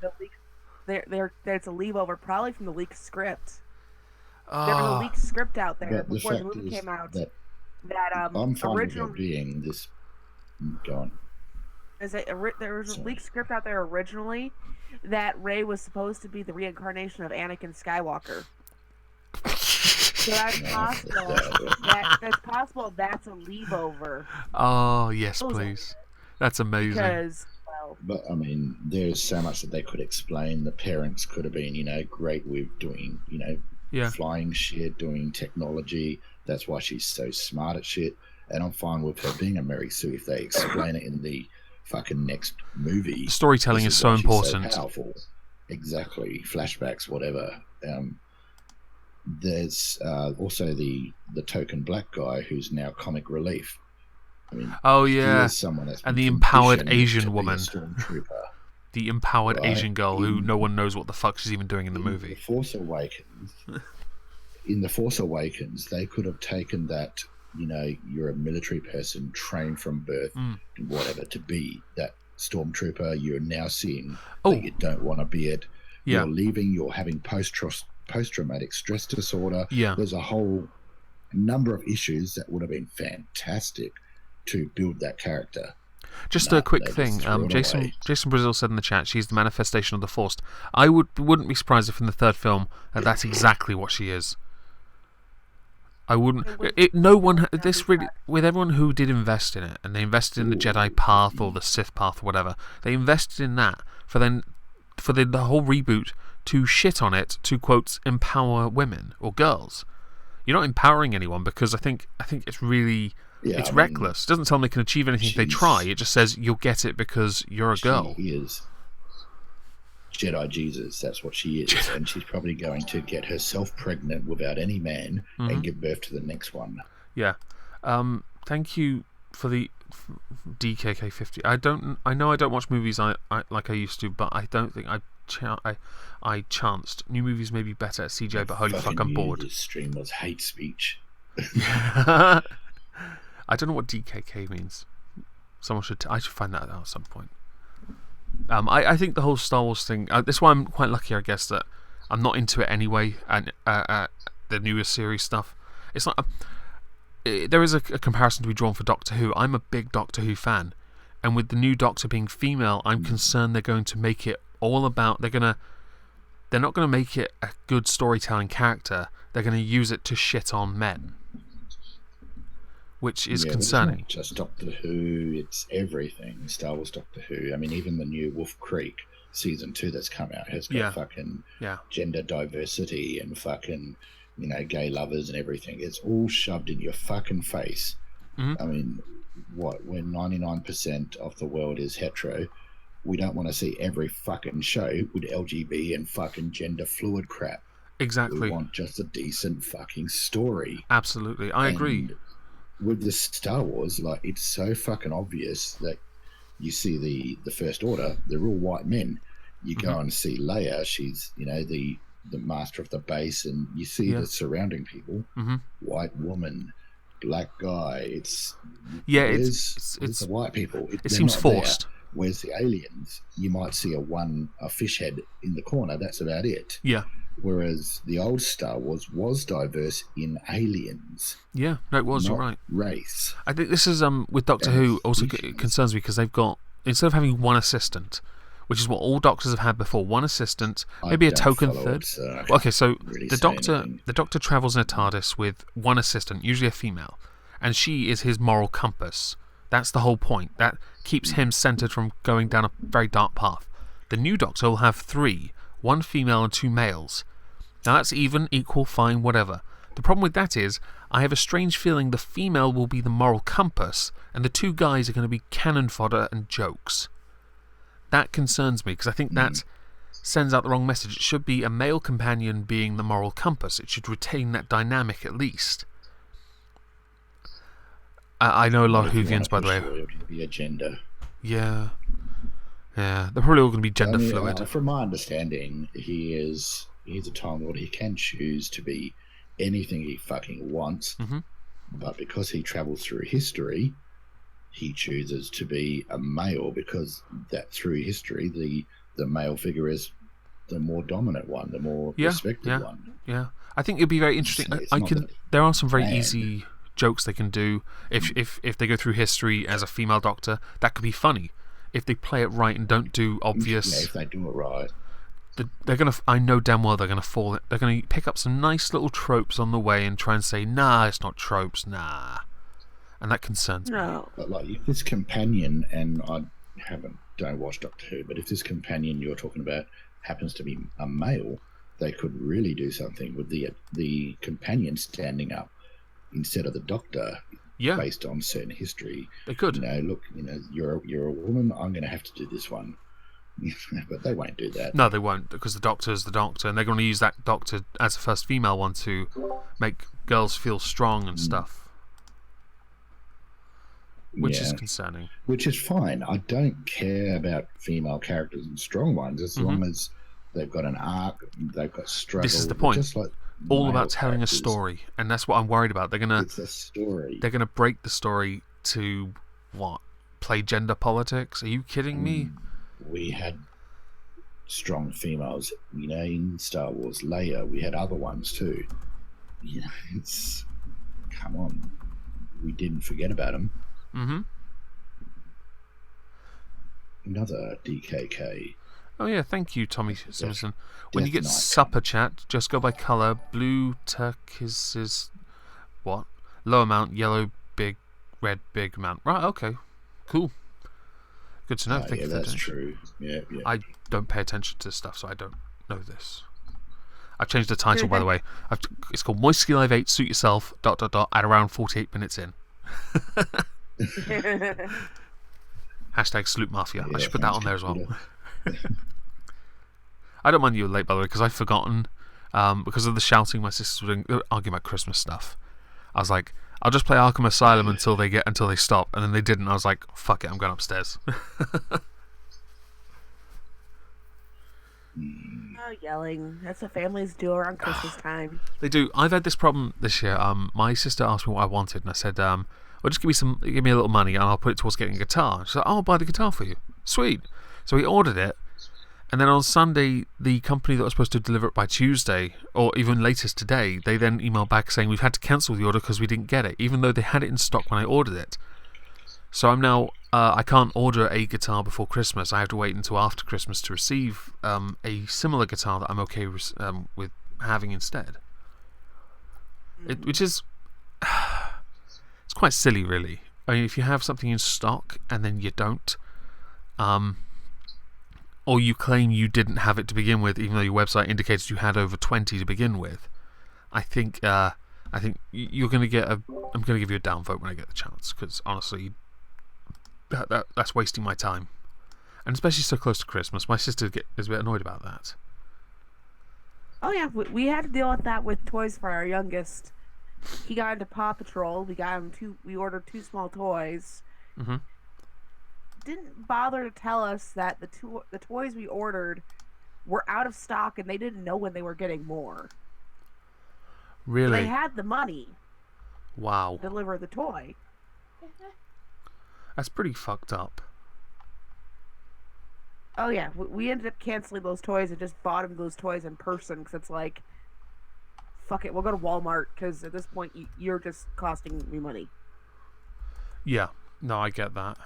there's a leave over probably from the leaked script. There was Ah, a leaked script out there But the before the fact movie is came out that that I'm fine with originally it being this. Go on. there was a leaked script out there originally that Rey was supposed to be the reincarnation of Anakin Skywalker. So that's possible. That's possible. That's a leave over oh yes, Those are- please. That's amazing. because well, But I mean, there's so much that they could explain. The parents could have been, great with doing, Yeah. flying shit, doing technology. That's why she's so smart at shit. And I'm fine with her being a Mary Sue if they explain it in the fucking next movie. Storytelling This is so why she's important. powerful. Exactly. Flashbacks, whatever. There's also the token black guy who's now comic relief. I mean, Oh he yeah, is someone that's and been the empowered conditioned Asian to be a woman. stormtrooper. the empowered Right. Asian girl who no one knows what the fuck she's even doing in the movie. In The Force Awakens, they could have taken that you're a military person trained from birth, whatever, to be that stormtrooper. You're now seeing that you don't want to be it. Yeah. You're leaving. You're having post-traumatic stress disorder. Yeah. There's a whole number of issues that would have been fantastic to build that character. Just a quick they thing. just threw it away. Jason Brazil said in the chat she's the manifestation of the Force. I wouldn't be surprised if in the third film that's exactly what she is. I wouldn't. No one. This really, with everyone who did invest in it, and they invested in the Jedi path or the Sith path or whatever, they invested in that for the whole reboot to shit on it, to quote empower women or girls. You're not empowering anyone, because I think it's really reckless. It doesn't tell them they can achieve anything if they try. It just says you'll get it because you're a girl. She is Jedi Jesus. That's what she is, and she's probably going to get herself pregnant without any man and give birth to the next one. Yeah. Thank you for the DKK50. I know I don't watch movies like I used to, but I don't think I chanced. New movies may be better at CGI, but holy fuck, I'm bored. This stream was hate speech. I don't know what DKK means. I should find that out at some point. I think the whole Star Wars thing. That's why I'm quite lucky, I guess, that I'm not into it anyway. And the newest series stuff. It's like there is a comparison to be drawn for Doctor Who. I'm a big Doctor Who fan, and with the new Doctor being female, I'm concerned they're going to make it all about. They're not going to make it a good storytelling character. They're going to use it to shit on men, which is concerning. It's not just Doctor Who, it's everything. Star Wars Doctor Who. I mean, even the new Wolf Creek season 2 that's come out has got fucking gender diversity and fucking, gay lovers and everything. It's all shoved in your fucking face. I mean, when 99% of the world is hetero, we don't want to see every fucking show with LGB and fucking gender fluid crap. Exactly. We want just a decent fucking story. Absolutely. I agree. With the Star Wars, it's so fucking obvious that you see the First Order, they're all white men. You go and see Leia, she's, the master of the base, and you see the surrounding people, white woman, black guy. It's the white people. It seems forced. There. Whereas the aliens, you might see a fish head in the corner. That's about it. Yeah. Whereas the old Star Wars was diverse in aliens. Yeah, no, it was. You're right. Race. I think this is with Doctor Who also concerns me, because they've got, instead of having one assistant, which is what all doctors have had before, one assistant, maybe a token third. Okay, so really the doctor travels in a TARDIS with one assistant, usually a female, and she is his moral compass. That's the whole point. That keeps him centered from going down a very dark path. The new Doctor will have 3, 1 female and 2 males. Now that's even, equal, fine, whatever. The problem with that is, I have a strange feeling the female will be the moral compass, and the 2 guys are going to be cannon fodder and jokes. That concerns me, because I think that sends out the wrong message. It should be a male companion being the moral compass. It should retain that dynamic at least. I know a lot of Whovians, by the way. It would be a gender. Yeah. Yeah, they're probably all going to be gender fluid. From my understanding, he's a Time Lord. He can choose to be anything he fucking wants, but because he travels through history, he chooses to be a male, because that through history, the male figure is the more dominant one, the more respected one. Yeah, I think it'd be very interesting. There are some very easy jokes they can do if they go through history as a female Doctor. That could be funny if they play it right and don't do obvious. Yeah, if they do it right. They're gonna. I know damn well they're gonna fall. They're gonna pick up some nice little tropes on the way and try and say, "Nah, it's not tropes, nah," and that concerns me. But if this companion, and I don't watch Doctor Who, but if this companion you're talking about happens to be a male, they could really do something with the companion standing up instead of the Doctor. Yeah. Based on certain history. They could. Look, you're a woman, I'm going to have to do this one. But they won't do that. No, they won't, because the Doctor's the Doctor, and they're going to use that Doctor as the first female one to make girls feel strong and stuff. Which is concerning. Which is fine. I don't care about female characters and strong ones, as long as they've got an arc, they've got struggle. This is the point. all male about telling a characters. story, and that's what I'm worried about. It's a story. They're gonna break the story to what? Play gender politics? Are you kidding me? We had strong females, in Star Wars. Leia, we had other ones too. It's come on. We didn't forget about them. Mm-hmm. Another DKK. Oh yeah, thank you, Tommy Simpson. When you Death get Knight. supper chat, just go by colour. Blue turquoise is what? Low amount, yellow big, red big amount. Right, okay. Cool. Good to know. Thank you for that's that. true. Yeah. I don't pay attention to stuff, so I don't know this. I've changed the title, by the way. It's called Moist Ski Live 8, Suit Yourself, ... at around 48 minutes in. Hashtag Salute Mafia. I should put that on there as well. I don't mind you late, by the way, because I've forgotten. Because of the shouting my sisters were doing, arguing about Christmas stuff. I was like, I'll just play Arkham Asylum until they stop, and then they didn't. I was like, fuck it, I'm going upstairs. Oh, yelling. That's what families do around Christmas time. They do. I've had this problem this year. My sister asked me what I wanted, and I said, well, just give me a little money, and I'll put it towards getting a guitar. She's like, I'll buy the guitar for you. Sweet. So we ordered it, and then on Sunday, the company that was supposed to deliver it by Tuesday, or even latest today, they then emailed back saying we've had to cancel the order because we didn't get it, even though they had it in stock when I ordered it. So I'm now, I can't order a guitar before Christmas. I have to wait until after Christmas to receive a similar guitar that I'm okay with having instead. Which is, it's quite silly, really. I mean, if you have something in stock and then you don't, or you claim you didn't have it to begin with, even though your website indicates you had over 20 to begin with, I think you're going to get I'm going to give you a downvote when I get the chance, because honestly, that's wasting my time, and especially so close to Christmas. My sister is a bit annoyed about that. Oh yeah, we had to deal with that with toys for our youngest. He got into Paw Patrol. We ordered 2 small toys. Mm-hmm. Didn't bother to tell us that the toys we ordered were out of stock, and they didn't know when they were getting more. Really? They had the money. Wow. To deliver the toy. That's pretty fucked up. Oh yeah, we ended up canceling those toys and just bought him those toys in person, because it's like, fuck it, we'll go to Walmart, because at this point you're just costing me money. Yeah, no, I get that.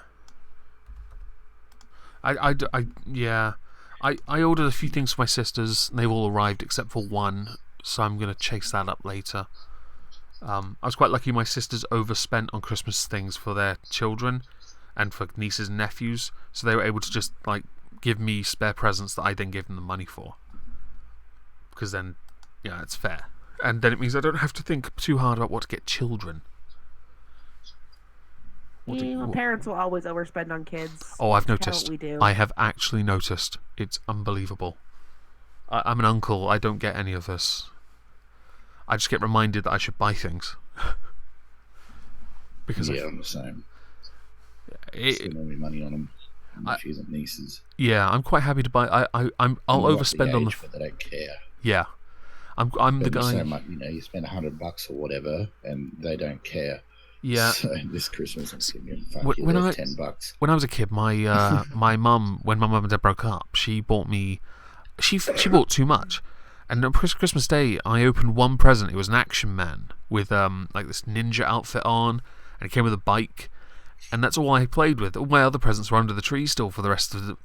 I ordered a few things for my sisters, and they've all arrived except for one, so I'm going to chase that up later. I was quite lucky my sisters overspent on Christmas things for their children and for nieces and nephews, so they were able to just give me spare presents that I then give them the money for, because then it's fair, and then it means I don't have to think too hard about what to get children. Parents will always overspend on kids. Oh, I've That's noticed. what we do. I have actually noticed. It's unbelievable. I'm an uncle. I don't get any of this. I just get reminded that I should buy things. Because I'm the same. Spend all my money on them. Nephews and nieces. Yeah, I'm quite happy to buy. I'll overspend on the. But they don't care. Yeah, I'm the guy. So much, you spend $100 or whatever, and they don't care. Yeah. So this Christmas, I'm thinking, when I $10. When I was a kid, my my mum, when my mum and dad broke up, she bought me. She bought too much, and on Christmas Day, I opened one present. It was an Action Man with this ninja outfit on, and it came with a bike, and that's all I played with. All my other presents were under the tree still for the rest of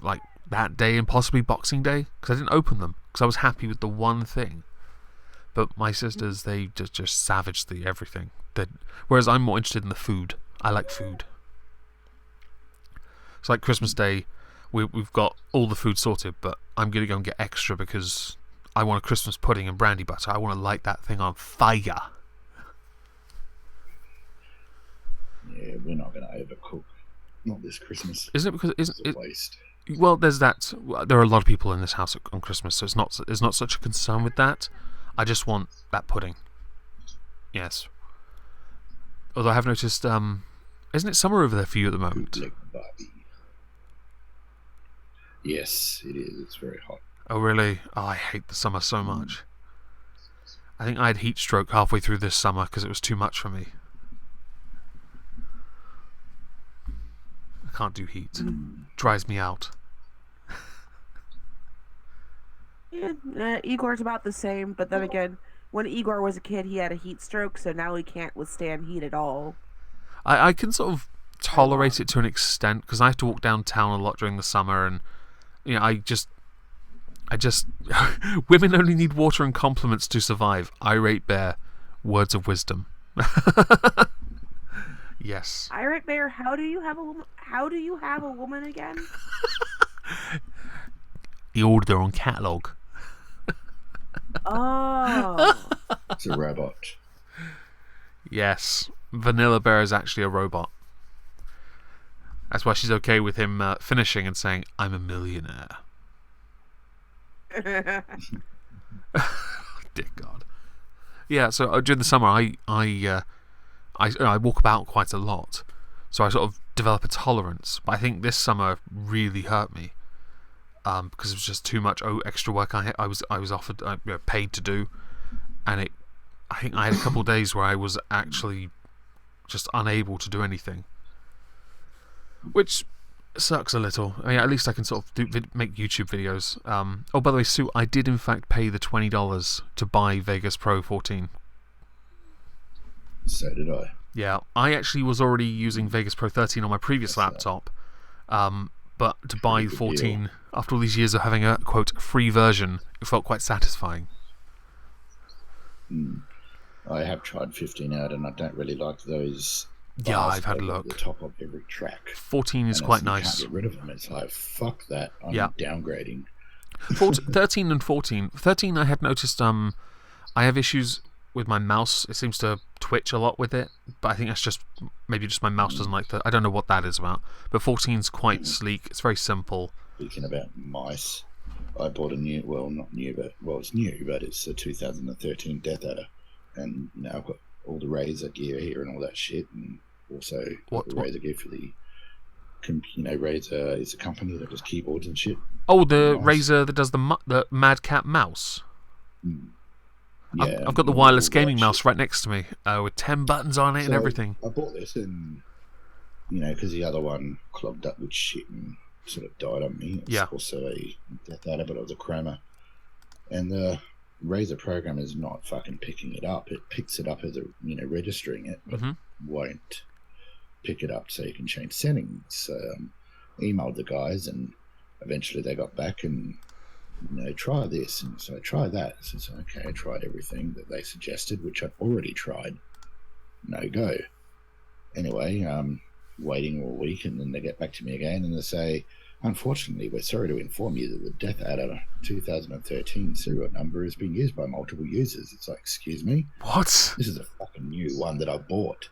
that day and possibly Boxing Day, because I didn't open them because I was happy with the one thing. But my sisters, they just savaged the everything. Whereas I'm more interested in the food. I like food. It's like Christmas Day, we've got all the food sorted, but I'm going to go and get extra because I want a Christmas pudding and brandy butter. I want to light that thing on fire. Yeah, we're not going to overcook. Not this Christmas. Isn't it because it's a waste? Well, there's that. There are a lot of people in this house on Christmas, so there's not such a concern with that. I just want that pudding. Yes. Although I have noticed, isn't it summer over there for you at the moment? Yes, it is. It's very hot. Oh, really? Oh, I hate the summer so much. I think I had heat stroke halfway through this summer because it was too much for me. I can't do heat. Dries me out. Yeah, Igor's about the same, but then again, when Igor was a kid, he had a heat stroke, so now he can't withstand heat at all. I can sort of tolerate it to an extent because I have to walk downtown a lot during the summer, and you know, I just women only need water and compliments to survive. Irate Bear, words of wisdom. Yes. Irate Bear, how do you have a woman? How do you have a woman again? You order their own catalogue. Oh. It's a robot. Yes, Vanilla Bear is actually a robot. That's why she's okay with him finishing and saying, "I'm a millionaire." Dear God. Yeah. So during the summer, I walk about quite a lot, so I sort of develop a tolerance. But I think this summer really hurt me. Because it was just too much extra work I was offered, paid to do, and I think I had a couple of days where I was actually just unable to do anything, which sucks a little. I mean, at least I can sort of make YouTube videos. Oh, by the way, Sue, I did in fact pay the $20 to buy Vegas Pro 14. So did I. Yeah, I actually was already using Vegas Pro 13 on my previous laptop. But to buy 14 after all these years of having a quote free version, it felt quite satisfying. I have tried 15 out, and I don't really like those. Yeah, I've had a look. The top of every track. 14 is quite nice. You can't get rid of them. It's like fuck that. I'm downgrading. 13 and 14. 13, I had noticed. I have issues with my mouse. It seems to twitch a lot with it, but I think that's just maybe just my mouse doesn't like that. I don't know what that is about. But 14's quite sleek. It's very simple. Speaking about mice, I bought a new, well, not new, but well, it's new, but it's a 2013 Death Adder, and you know I've got all the Razer gear here and all that shit, and also the Razer gear for the, Razer is a company that does keyboards and shit. Oh, the Razer that does the Mad Cat mouse. Yeah, I've got the wireless gaming mouse right next to me with 10 buttons on it and everything. I bought this, and because the other one clogged up with shit and sort of died on me. It's also a Death Adder, but it was a Chroma, and the Razer program is not fucking picking it up. It picks it up as a registering it, but won't pick it up so you can change settings. So emailed the guys, and eventually they got back and try this, and so I tried that. So it's okay, I tried everything that they suggested, which I'd already tried. No go. Anyway, waiting all week, and then they get back to me again and they say, unfortunately, we're sorry to inform you that the Death Adder 2013 serial number is being used by multiple users. It's like, excuse me? What? This is a fucking new one that I bought.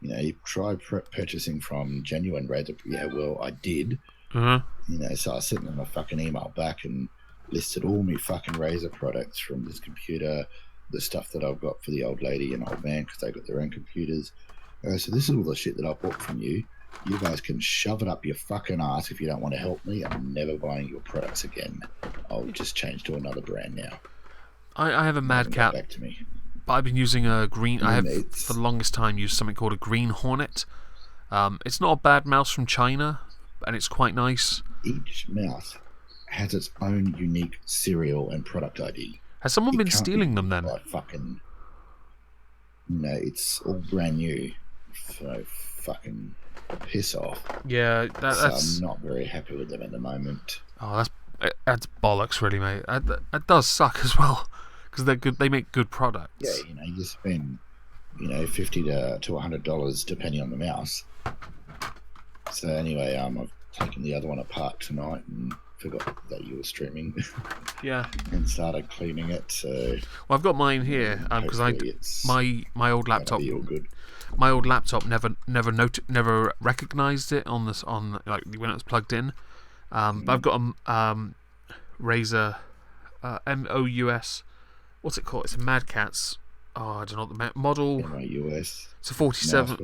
You tried purchasing from genuine Razer. Yeah, well, I did. So I was sitting in my fucking email back and listed all my fucking Razer products from this computer, the stuff that I've got for the old lady and old man because they got their own computers. So this is all the shit that I bought from you. You guys can shove it up your fucking ass if you don't want to help me. I'm never buying your products again. I'll just change to another brand now. I have a Mad Cat, back to me. but I've been using a green. I have for the longest time used something called a Green Hornet. It's not a bad mouse from China, and it's quite nice. Each mouse has its own unique serial and product ID. Has someone been stealing them then? Fucking, it's all brand new. So fucking piss off. Yeah, that's. I'm not very happy with them at the moment. Oh, that's bollocks, really, mate. That does suck as well, because they're good. They make good products. Yeah, you spend, $50 to $100 depending on the mouse. So anyway, I've taken the other one apart tonight and forgot that you were streaming. Yeah. And started cleaning it. So. Well, I've got mine here because my old laptop. Be all good. My old laptop never recognized it when it was plugged in. But I've got a Razer MOUS. What's it called? It's a Mad Cat's. Oh, I don't know the model. MOUS. It's a 47.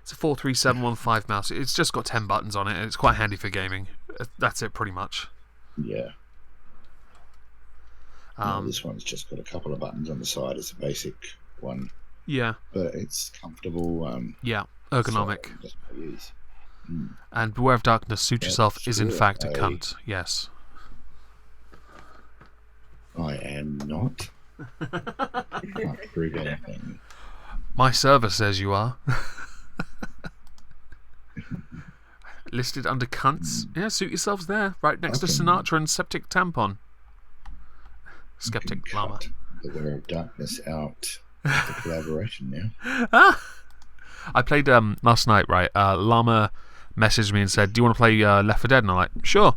It's a 43715 mouse. It's just got 10 buttons on it, and it's quite handy for gaming. That's it, pretty much. Yeah. No, this one's just got a couple of buttons on the side. It's a basic one, Yeah, but it's comfortable. yeah, ergonomic. So just to use. And Beware of Darkness, Suit That's Yourself is in true, fact a I- cunt. Yes. I am not. Can't prove anything. My server says you are. Listed under cunts. Yeah, Suit Yourself's there, right next to Okay. Sinatra and Septic Tampon. Skeptic Can Llama. cut Beware of Darkness out of the collaboration now. I played last night, right? Llama messaged me and said, "Do you want to play Left 4 Dead?" And I'm like, "Sure,"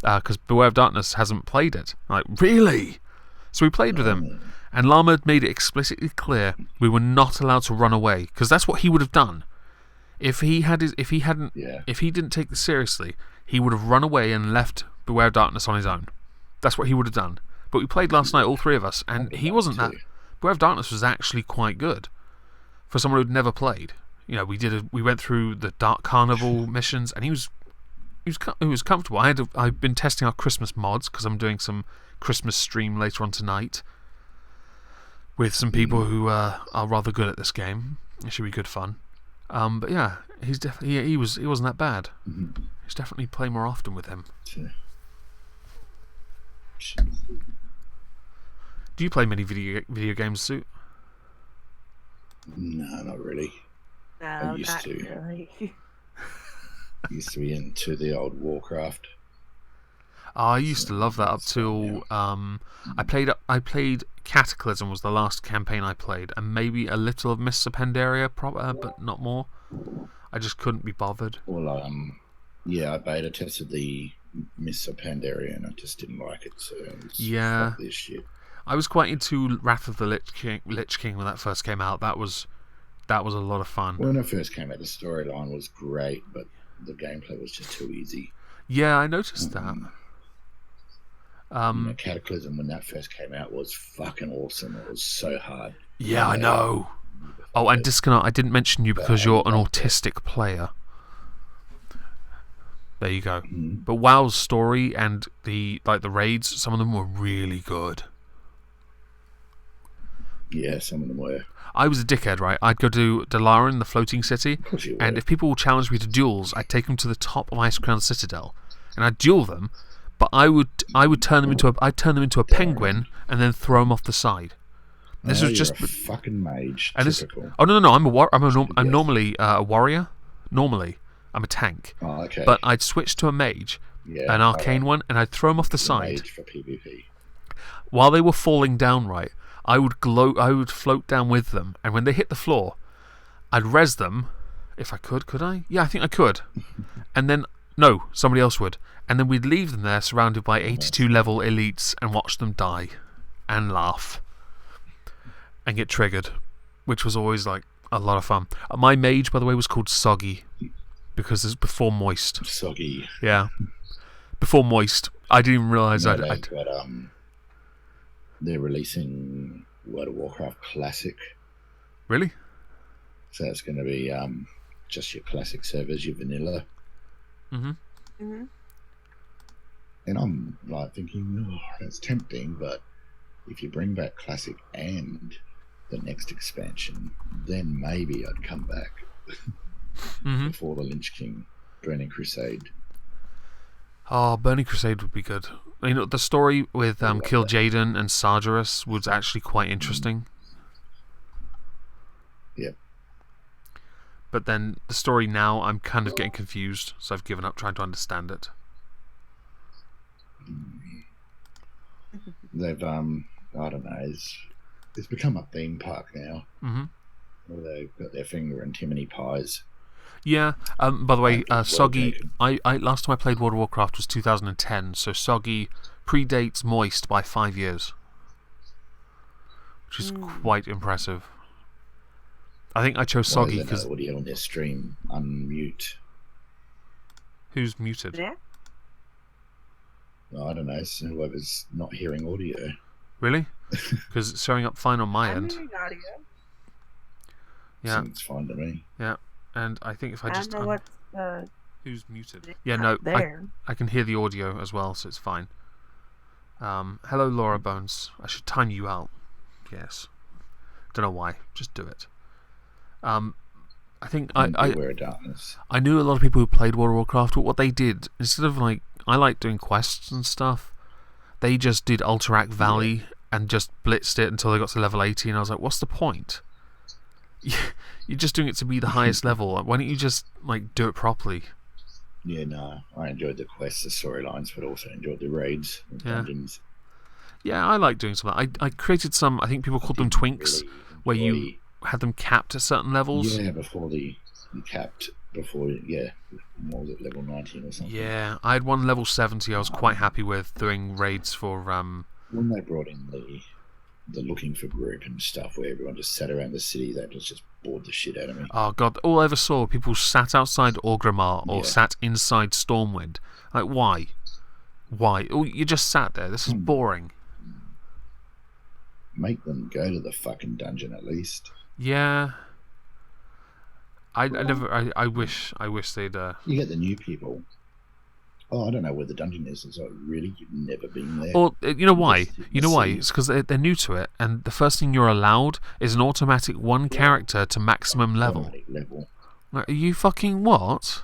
because Beware of Darkness hasn't played it. I'm like, "Really?" So we played with him, and Llama had made it explicitly clear we were not allowed to run away, because that's what he would have done if he didn't take this seriously. He would have run away and left Beware of Darkness on his own. That's what he would have done. But we played last night, all three of us, and he wasn't that. Beware of Darkness was actually quite good for someone who'd never played. You know, we went through the Dark Carnival missions, and he was comfortable. I've been testing our Christmas mods because I'm doing some Christmas stream later on tonight with some people who are rather good at this game. It should be good fun. But yeah, he wasn't that bad. He's definitely play more often with him. Do you play many video games, Suit? No, not really. No, used not to. really. Used to be into the old Warcraft. I used to love that up till I played Cataclysm was the last campaign I played, and maybe a little of Mists of Pandaria, but not more. I just couldn't be bothered. Well, yeah, I beta tested the Mists of Pandaria, and I just didn't like it. So Yeah. fuck this shit. I was quite into Wrath of the Lich King when that first came out. That was a lot of fun. When it first came out, the storyline was great, but the gameplay was just too easy. Yeah, I noticed that. Cataclysm, when that first came out, was fucking awesome. It was so hard. Yeah, I know. Oh, and Disconnect, I didn't mention you because you're an autistic player. There you go. But WoW's story and the raids, some of them were really good. Yeah, some of them were. I was a dickhead, right? I'd go to Dalaran, the floating city, course you and were. if people challenged me to duels, I'd take them to the top of Icecrown Citadel, and I'd duel them. But I would turn them into a penguin and then throw them off the side. This was You're just a fucking mage. and this, Typical. oh no, I'm normally a warrior. Normally, I'm a tank. Oh, okay. But I'd switch to a mage, Yeah, an arcane one, and I'd throw them off the side. Mage for PvP. While they were falling down, right, I would float down with them, and when they hit the floor, I'd res them, if I could. Could I? Yeah, I think I could. And then, no, somebody else would. And then we'd leave them there surrounded by 82 level elites and watch them die and laugh and get triggered, which was always like a lot of fun. My mage, by the way, was called Soggy because it's before Moist. Soggy. Yeah. Before Moist. I didn't even realise But they're releasing World of Warcraft Classic. Really? So it's going to be just your classic servers, your vanilla. Mm-hmm. And I'm like thinking, oh, that's tempting, but if you bring back classic and the next expansion, then maybe I'd come back before the Lynch King Burning Crusade. Oh, Burning Crusade would be good. You know, the story with Kill Jaden and Sargeras was actually quite interesting. Yep. But then the story now, I'm kind of getting confused, so I've given up trying to understand it. They've I don't know, it's become a theme park now. Where they've got their finger in too many pies. Yeah. By the way, Soggy. taken. I last time I played World of Warcraft was 2010, so Soggy predates Moist by 5 years, which is quite impressive. I think I chose Soggy because audio on their stream unmute. who's muted? Yeah. I don't know, so whoever's not hearing audio. Really? Because it's showing up fine on my I'm end. hearing audio. Yeah. Seems fine to me. Yeah. And I think if I I just don't know what's who's muted? It's Yeah, not no, there. I can hear the audio as well, so it's fine. Hello, Laura Bones. I should time you out. Yes. Don't know why. Just do it. I think Beware of darkness. I knew a lot of people who played World of Warcraft, but what they did, instead of like, I like doing quests and stuff, they just did Alterac Valley and just blitzed it until they got to level 80, and I was like, what's the point? You're just doing it to be the highest level. Why don't you just like do it properly? Yeah, no. I enjoyed the quests, the storylines, but also enjoyed the raids and dungeons. Yeah, I like doing some of that. I created some, I think people called them twinks, where you had them capped at certain levels. Yeah, before you capped, what was it, level 19 or something? Yeah, I had one level 70 I was quite happy with, doing raids for... When they brought in the looking for group and stuff where everyone just sat around the city, that just bored the shit out of me. Oh god, all I ever saw were people sat outside Orgrimmar or sat inside Stormwind. Like, why? Why? Oh, you just sat there. This is boring. Make them go to the fucking dungeon at least. Yeah. I wish they'd... You get the new people. Oh, I don't know where the dungeon is. It's like, really? You've never been there? Or, you know why? You know why? It's because they're new to it, and the first thing you're allowed is an automatic one character to maximum level. Like, are you fucking what?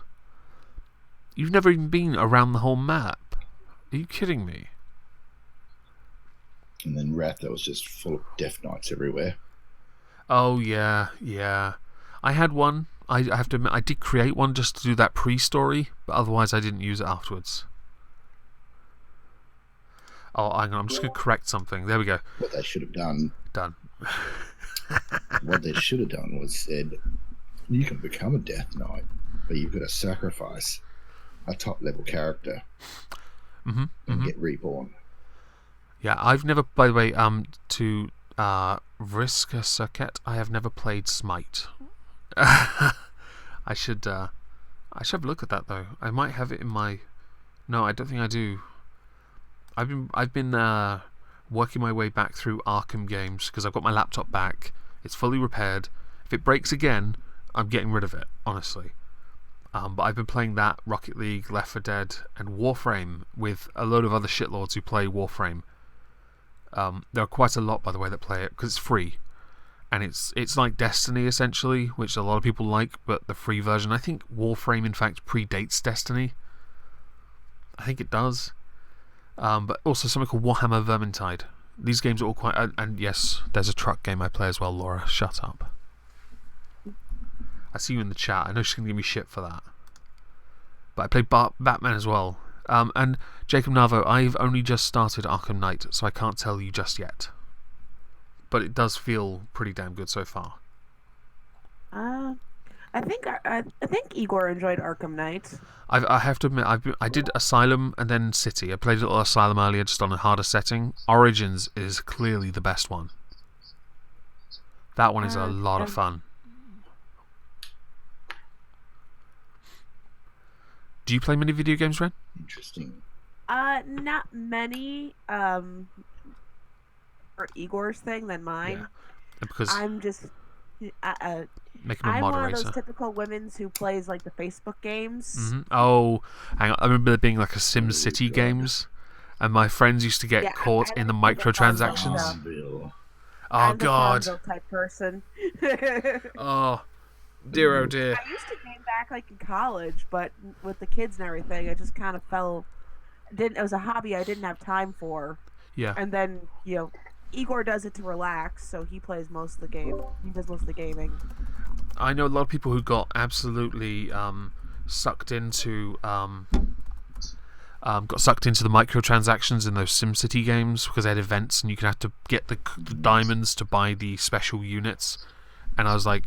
You've never even been around the whole map. Are you kidding me? And then Wrath, that was just full of Death Knights everywhere. Oh, yeah. I had one. I have to admit, I did create one just to do that pre-story, but otherwise I didn't use it afterwards. Oh, hang on, I'm just going to correct something. There we go. What they should have done... Done. What they should have done was said, you can become a Death Knight, but you've got to sacrifice a top-level character and get reborn. Yeah, I've never, by the way, to risk a circuit, I have never played Smite. I should have a look at that though. I might have it in my... No, I don't think I do. I've been working my way back through Arkham games because I've got my laptop back. It's fully repaired. If it breaks again, I'm getting rid of it, honestly. But I've been playing that, Rocket League, Left 4 Dead, and Warframe with a load of other shitlords who play Warframe. There are quite a lot, by the way, that play it because it's free. And it's like Destiny, essentially, which a lot of people like, but the free version. I think Warframe, in fact, predates Destiny. I think it does. But also something called Warhammer Vermintide. These games are all quite... and yes, there's a truck game I play as well, Laura. Shut up. I see you in the chat. I know she's going to give me shit for that. But I play Batman as well. And Jacob Navo, I've only just started Arkham Knight, so I can't tell you just yet. But it does feel pretty damn good so far. I think Igor enjoyed Arkham Knight. I have to admit, I did Asylum and then City. I played a little Asylum earlier, just on a harder setting. Origins is clearly the best one. That one is a lot of fun. Do you play many video games, Ren? Interesting. Not many. For Igor's thing than mine. Yeah. Because I'm just... make him a I'm moderator. one of those typical women who plays like the Facebook games. Oh, hang on. I remember there being like a SimCity games, and my friends used to get caught in the microtransactions. I'm the God. Farmville type person. Oh, dear, oh dear. I used to game back like in college, but with the kids and everything, I just kind of fell. It was a hobby I didn't have time for. Yeah. And then Igor does it to relax, so he plays most of the game. He does most of the gaming. I know a lot of people who got absolutely sucked into the microtransactions in those SimCity games because they had events and you could have to get the diamonds to buy the special units. And I was like,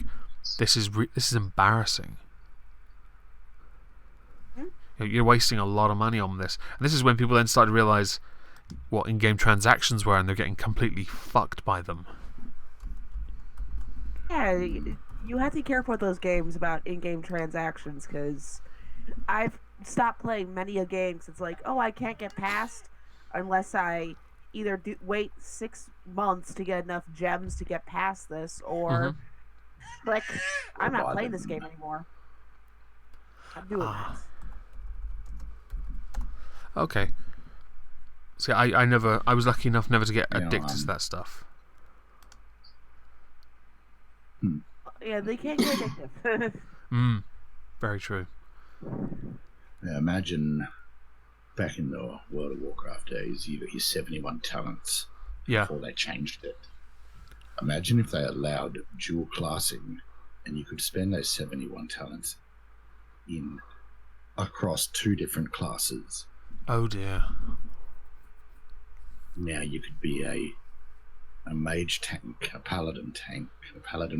this is embarrassing. You're wasting a lot of money on this. And this is when people then started to realise what in-game transactions were, and they're getting completely fucked by them. Yeah, you have to be careful with those games about in-game transactions, because I've stopped playing many a game because it's like, oh, I can't get past unless I either wait 6 months to get enough gems to get past this, or like, I'm not playing this game anymore. I'm doing that. Okay. See, I was lucky enough never to get You know, addicted to that stuff. Yeah, they can't get addictive. Very true. Now imagine back in the World of Warcraft days, you got your 71 talents Yeah. before they changed it. Imagine if they allowed dual classing and you could spend those 71 talents in across 2 different classes. Oh dear. Now you could be a mage tank, a paladin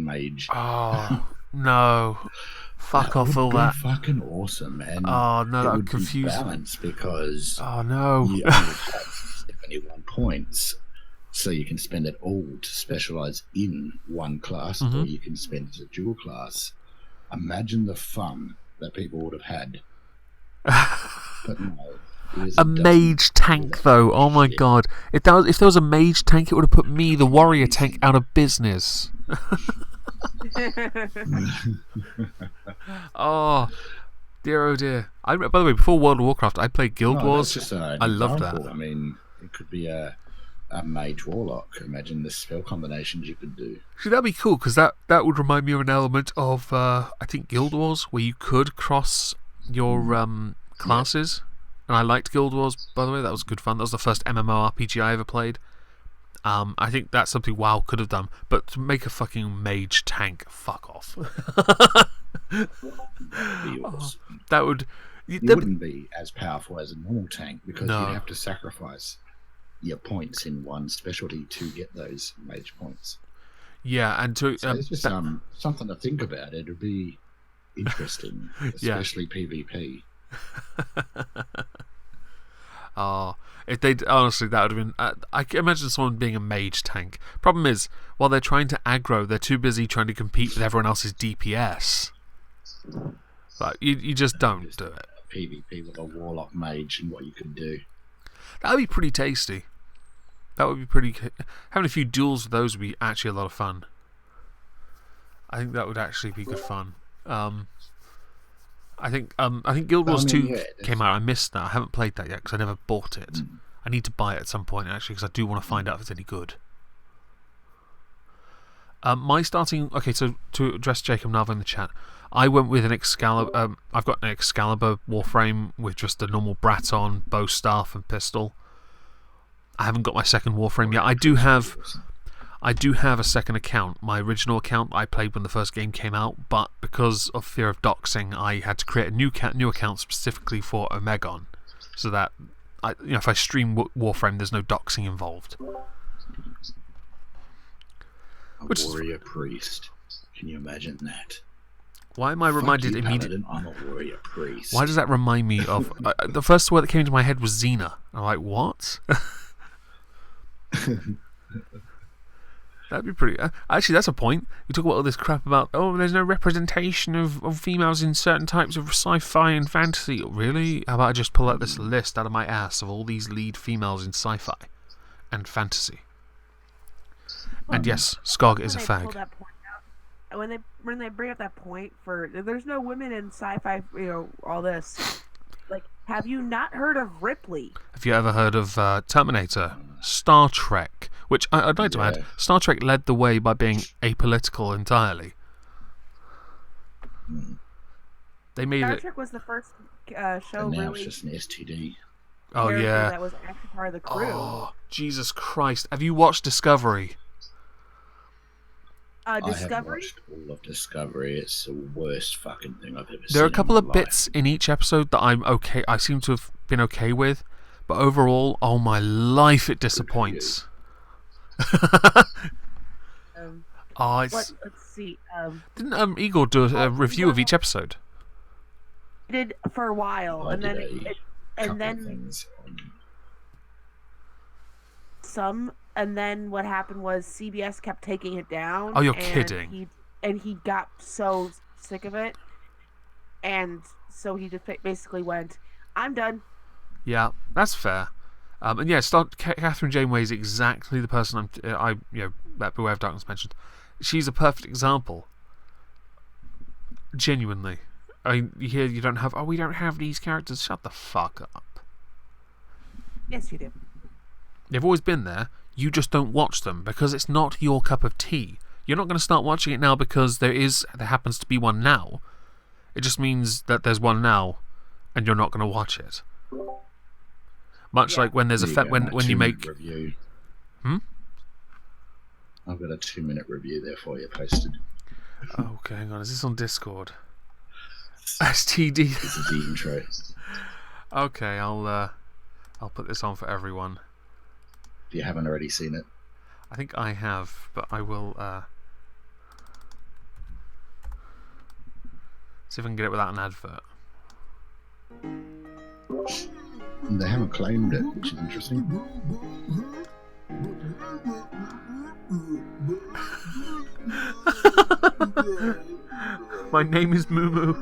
mage. Oh no! Fuck off all That that. would be fucking awesome, man. Oh no, it that would would confuse be me. balanced because Oh no. you only have 71 points, so you can spend it all to specialize in one class, or you can spend it as a dual class. Imagine the fun that people would have had. But no. A mage tank, though. Oh my god! If there was a mage tank, it would have put me, the warrior tank, out of business. Oh dear, oh dear. By the way, before World of Warcraft, I played Guild Wars. That's just an I loved example. that. I mean, it could be a mage warlock. Imagine the spell combinations you could do. See, that'd be cool because that would remind me of an element of I think Guild Wars where you could cross your classes. And I liked Guild Wars, by the way. That was good fun. That was the first MMORPG I ever played. I think that's something WoW could have done. But to make a fucking mage tank, fuck off. That would... You wouldn't be as powerful as a normal tank because No. you'd have to sacrifice your points in one specialty to get those mage points. Yeah, and to... So it's just something to think about. It'd be interesting, especially PvP. Oh, if they honestly, that would have been. I can imagine someone being a mage tank. Problem is, while they're trying to aggro, they're too busy trying to compete with everyone else's DPS. Like you just don't do it. PvP with a warlock mage and what you could do. That would be pretty tasty. That would be pretty. Having a few duels with those would be actually a lot of fun. I think that would actually be good fun. I think Guild Wars 2 came out. I missed that. I haven't played that yet because I never bought it. I need to buy it at some point actually because I do want to find out if it's any good. My starting... Okay, so to address Jacob Nava in the chat, I went with an Excalibur... I've got an Excalibur Warframe with just a normal Braton, bow staff and pistol. I haven't got my second Warframe yet. I do have a second account. My original account I played when the first game came out, but because of fear of doxing, I had to create a new account specifically for Omegon, so that if I stream Warframe, there's no doxing involved. Warrior priest. Can you imagine that? Why am I reminded immediately? I'm a warrior priest. Why does that remind me of the first word that came into my head was Xena? I'm like, what? That'd be pretty... actually, that's a point. You talk about all this crap about, there's no representation of females in certain types of sci-fi and fantasy. Really? How about I just pull out this list out of my ass of all these lead females in sci-fi and fantasy? And yes, Skog is a fag. When they bring up that point for there's no women in sci-fi, all this. Like, have you not heard of Ripley? Have you ever heard of Terminator? Star Trek? Which I'd like to add, Star Trek led the way by being apolitical entirely. They made Star Trek was the first show and now really. it's just an STD. Oh yeah. That was actually part of the crew. Oh Jesus Christ! Have you watched Discovery? Discovery. I have watched all of Discovery. It's the worst fucking thing I've ever seen. There are a couple of in my bits in each episode that I'm okay. I seem to have been okay with, but overall, oh my life, it disappoints. Let's see. Didn't Igor do a review of each episode? He did for a while, I and then did and then things. and then what happened was CBS kept taking it down. Oh, you're and kidding. He got so sick of it, and so he just basically went, "I'm done." Yeah, that's fair. And yeah, Catherine Janeway is exactly the person that Beware of Darkness mentioned. She's a perfect example. Genuinely. I mean, you don't have... we don't have these characters. Shut the fuck up. Yes, you do. They've always been there. You just don't watch them because it's not your cup of tea. You're not going to start watching it now because there happens to be one now. It just means that there's one now, and you're not going to watch it. Much like when there's when you make review. Hmm? I've got a 2-minute review there for you posted. Okay, hang on. Is this on Discord? STD. This is the intro. Okay, I'll put this on for everyone. If you haven't already seen it. I think I have, but I will see if I can get it without an advert. They haven't claimed it, which is interesting. My name is Moo.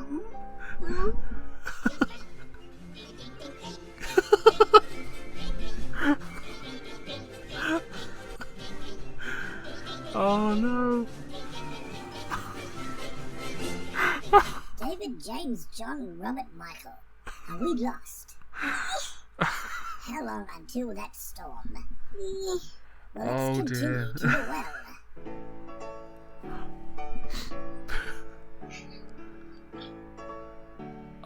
Oh no. David, James, John, Robert, Michael. Are we lost? How long until that storm? Well, let's continue to the well.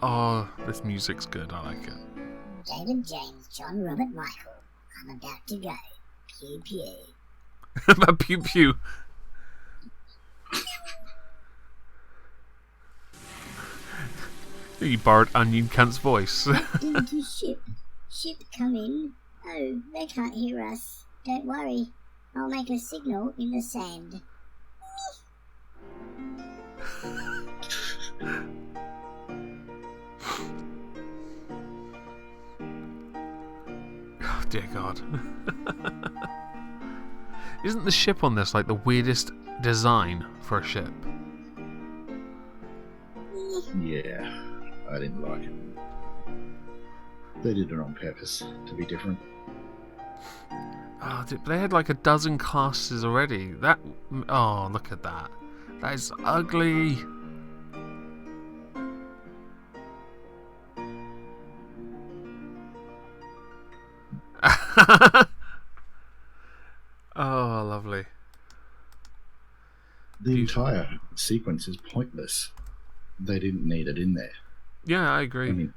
Oh, this music's good. I like it. David, James, John, Robert, Michael. I'm about to go. Pew pew. Pew pew. You borrowed Onion Cunt's voice. Into ship. Ship come in. Oh, they can't hear us. Don't worry. I'll make a signal in the sand. Oh dear God. Isn't the ship on this like the weirdest design for a ship? Yeah, I didn't like it. They did it on purpose to be different. Oh, they had like a dozen classes already. Oh, look at that. That is ugly. Oh, lovely. The entire sequence is pointless. They didn't need it in there. Yeah, I agree. I mean,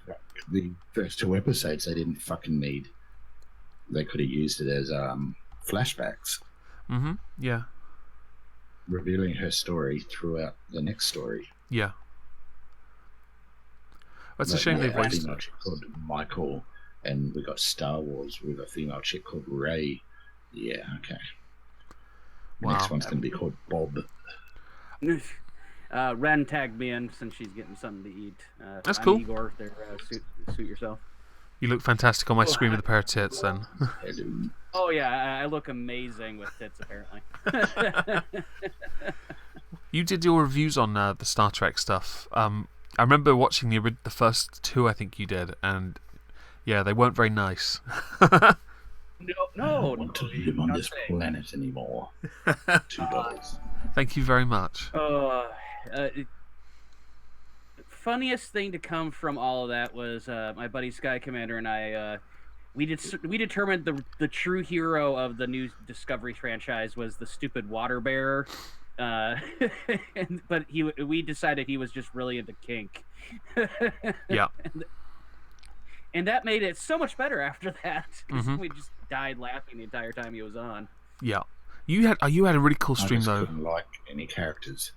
the first 2 episodes they didn't fucking need. They could have used it as flashbacks. Mm-hmm. Yeah. Revealing her story throughout the next story. Yeah. It's a shame they've wasted female chick called Michael, and we got Star Wars with a female chick called Rey. Yeah, okay. Wow. Next one's going to be called Bob. Ren tagged me in since she's getting something to eat. That's I'm cool. Igor, there, suit yourself. You look fantastic on my screen with a pair of tits then. Oh yeah, I look amazing with tits apparently. You did your reviews on the Star Trek stuff. I remember watching the first 2 I think you did, and yeah, they weren't very nice. I don't want to live on this planet anymore. $2. Thank you very much. Funniest thing to come from all of that was my buddy Sky Commander and I. We determined the true hero of the new Discovery franchise was the stupid water bearer, but we decided he was just really into kink. Yeah. And that made it so much better after that. Mm-hmm. We just died laughing the entire time he was on. Yeah. You had a really cool stream I just though. couldn't like any characters.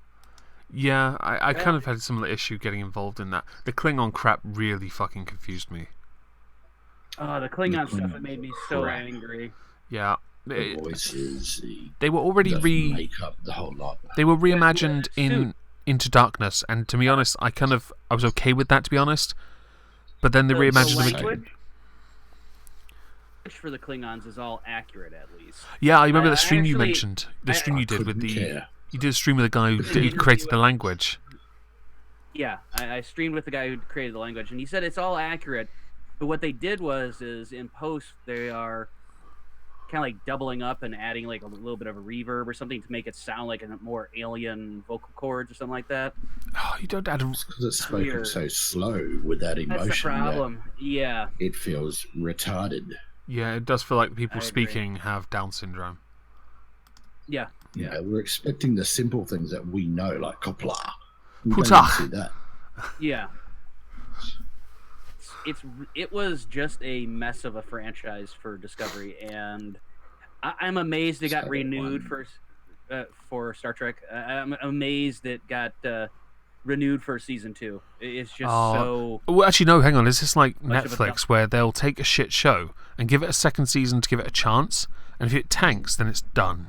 Yeah, I kind of had a similar issue getting involved in that. The Klingon crap really fucking confused me. Oh, the Klingon stuff Klingon made me so crap. angry. Yeah. The voices, They were already the makeup, the whole lot. They were reimagined in Into Darkness, and to be honest, I was okay with that, to be honest. But then they reimagined the them. language for the Klingons is all accurate, at least. Yeah, I remember the stream you actually- mentioned. The stream you did with the. care. You did a stream with a guy who created the language. Yeah, I streamed with the guy who created the language, and he said it's all accurate. But what they did is in post they are kind of like doubling up and adding like a little bit of a reverb or something to make it sound like a more alien vocal cords or something like that. Oh, you don't add. Because it's spoken so slow with that emotion. That's the problem. Yeah. It feels retarded. Yeah, it does feel like the people I agree. speaking have Down syndrome. Yeah. Yeah, we're expecting the simple things that we know, like Copla. We Puta. don't even see that. Yeah. It was just a mess of a franchise for Discovery, and I'm amazed it got renewed for Star Trek. I'm amazed it got renewed for season 2. It's just so. Well, actually, no. Hang on. Is this like much of a Netflix, where they'll take a shit show and give it a second season to give it a chance, and if it tanks, then it's done?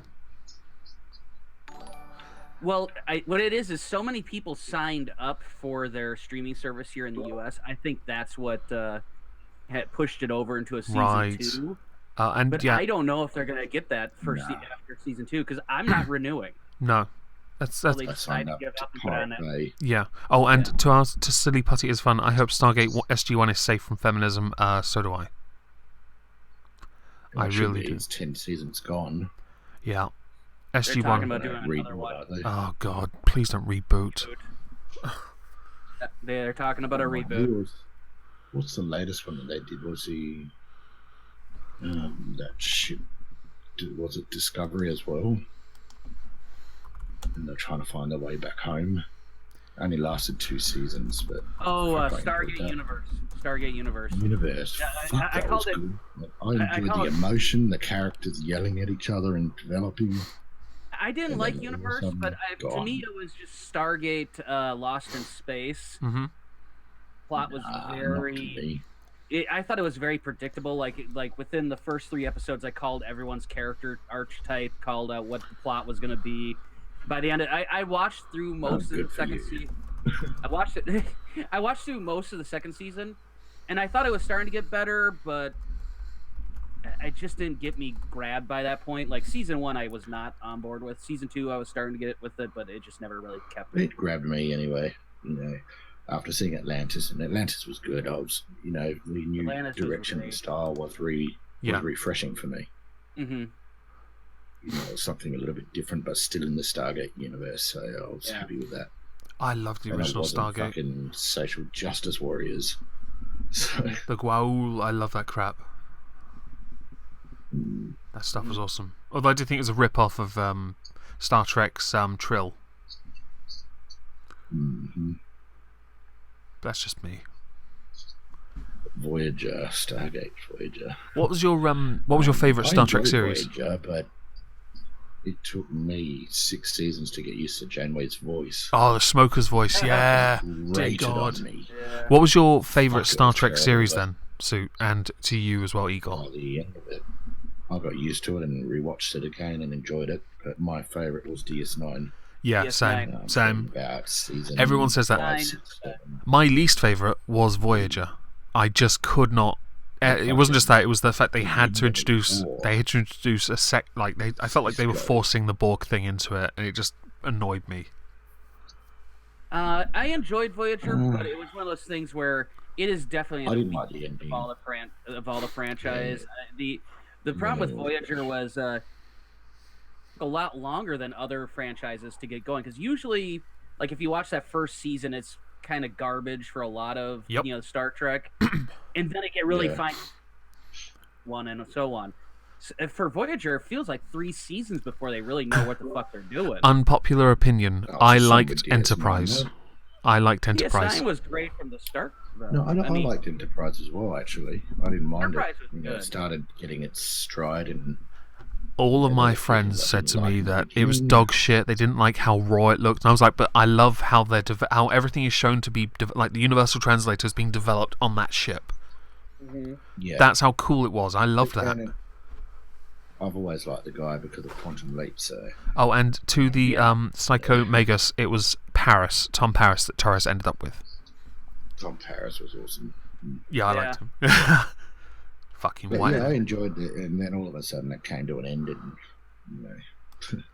Well, what it is so many people signed up for their streaming service here in the U.S. I think that's what had pushed it over into a season 2. And but yeah, I don't know if they're gonna get that after season 2 because I'm not renewing. no, that's So they decide to give up and put on that. yeah. Oh, and to silly putty is fun. I hope Stargate SG-1 is safe from feminism. So do I. I really do. It's 10 seasons gone. Yeah. They're SG-1. talking about doing another one. Oh God! Please don't reboot. They're talking about a reboot. What's the latest one that they did? Was that shit? Was it Discovery as well? And they're trying to find their way back home. Only lasted 2 seasons, but Stargate Universe. Stargate Universe. Yeah, I that called was it. good. I enjoyed the emotion, the characters yelling at each other and developing. I didn't like Universe, but to gone. me it was just Stargate Lost in Space. Mm-hmm. Plot was very. I thought it was very predictable. Like within the first 3 episodes, I called everyone's character archetype, called out what the plot was going to be. By the end, I watched through most of the second season. I watched it. I watched through most of the second season, and I thought it was starting to get better, but it just didn't get me grabbed by that point. Like season 1, I was not on board with. Season 2, I was starting to get it with it, but it just never really kept me. It grabbed me anyway. After seeing Atlantis, and Atlantis was good. I was, the new Atlantis direction and style was refreshing for me. Mm-hmm. Something a little bit different, but still in the Stargate universe. So I was happy with that. I love the original Stargate. Fucking social justice warriors. So. The Gwaul, I love that crap. That stuff was awesome. Although I did think it was a rip-off of Star Trek's Trill. Mm-hmm. That's just me. Voyager, Stargate Voyager. What was your favourite Star Trek series? Voyager, but it took me 6 seasons to get used to Janeway's voice. Oh, the smoker's voice, yeah. Dear God. What was your favourite Star Trek series then, Sue? And to you as well, Igor? The end of it. I got used to it and rewatched it again and enjoyed it. But my favourite was DS9. Yeah, DS9. same. About season Everyone says that. 5, 6, 7. My least favourite was Voyager. I just could not. It wasn't just that; it was the fact they had to introduce. They had to introduce a I felt like they were forcing the Borg thing into it, and it just annoyed me. I enjoyed Voyager, but it was one of those things where it is definitely I didn't like the ending of all the franchise. The problem with Voyager was a lot longer than other franchises to get going, because usually, like if you watch that first season, it's kind of garbage for a lot of Star Trek, and then it get really fine one and so on. For Voyager, it feels like 3 seasons before they really know what the fuck they're doing. Unpopular opinion: I liked Enterprise. I liked Enterprise. DS9 was great from the start. Though. No, I liked Enterprise as well. Actually, I didn't mind Enterprise it. Was it started getting its stride and. All of my friends said to me that it was dog shit. They didn't like how raw it looked. And I was like, but I love how how everything is shown to be like the Universal Translator is being developed on that ship. Mm-hmm. Yeah, that's how cool it was. I loved that. I've always liked the guy because of Quantum Leap. So. Oh, and to the Psycho Magus, it was Tom Paris that Torres ended up with. Tom Paris was awesome. Yeah, I liked him. Fucking but white. Yeah, I enjoyed it, and then all of a sudden it came to an end, and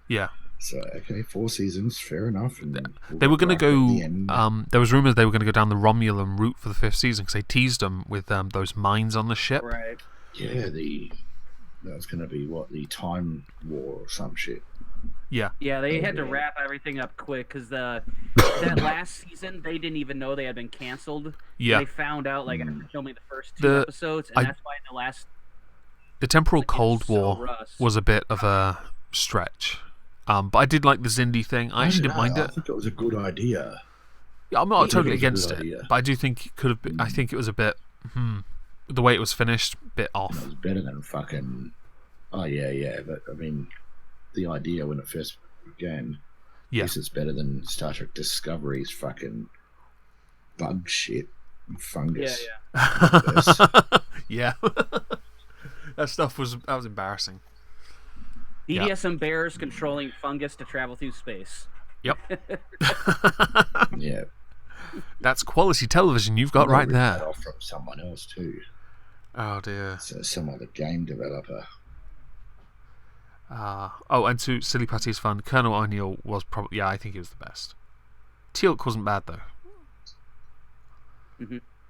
yeah. So okay, 4 seasons, fair enough. And they were going to go. There was rumors they were going to go down the Romulan route for the 5th season because they teased them with those mines on the ship. Right. Yeah, that was going to be the Time War or some shit. Yeah. Yeah, they had to wrap everything up quick because that last season they didn't even know they had been canceled. Yeah. They found out after filming the first 2 episodes, and that's why the last The temporal Like, it's Cold so War Rust. was a bit of a stretch. But I did like the Zindi thing. I actually didn't mind I it. think it was a good idea. Yeah, I'm not I think totally it was a against good it, idea. but I do think it could have been. I think it was a bit. The way it was finished, bit It off. was better than fucking. Oh yeah. But I mean, the idea when it first began. Yeah. Yes, it's better than Star Trek Discovery's fucking bug shit, and fungus. Yeah. That stuff was embarrassing. BDSM bears controlling fungus to travel through space. Yep. Yeah. That's quality television you've got They right ripped that there. off from someone else too. Oh dear. So some other game developer. And to Silly Patty's fun, Colonel O'Neill was probably. Yeah, I think he was the best. Teal'c wasn't bad though.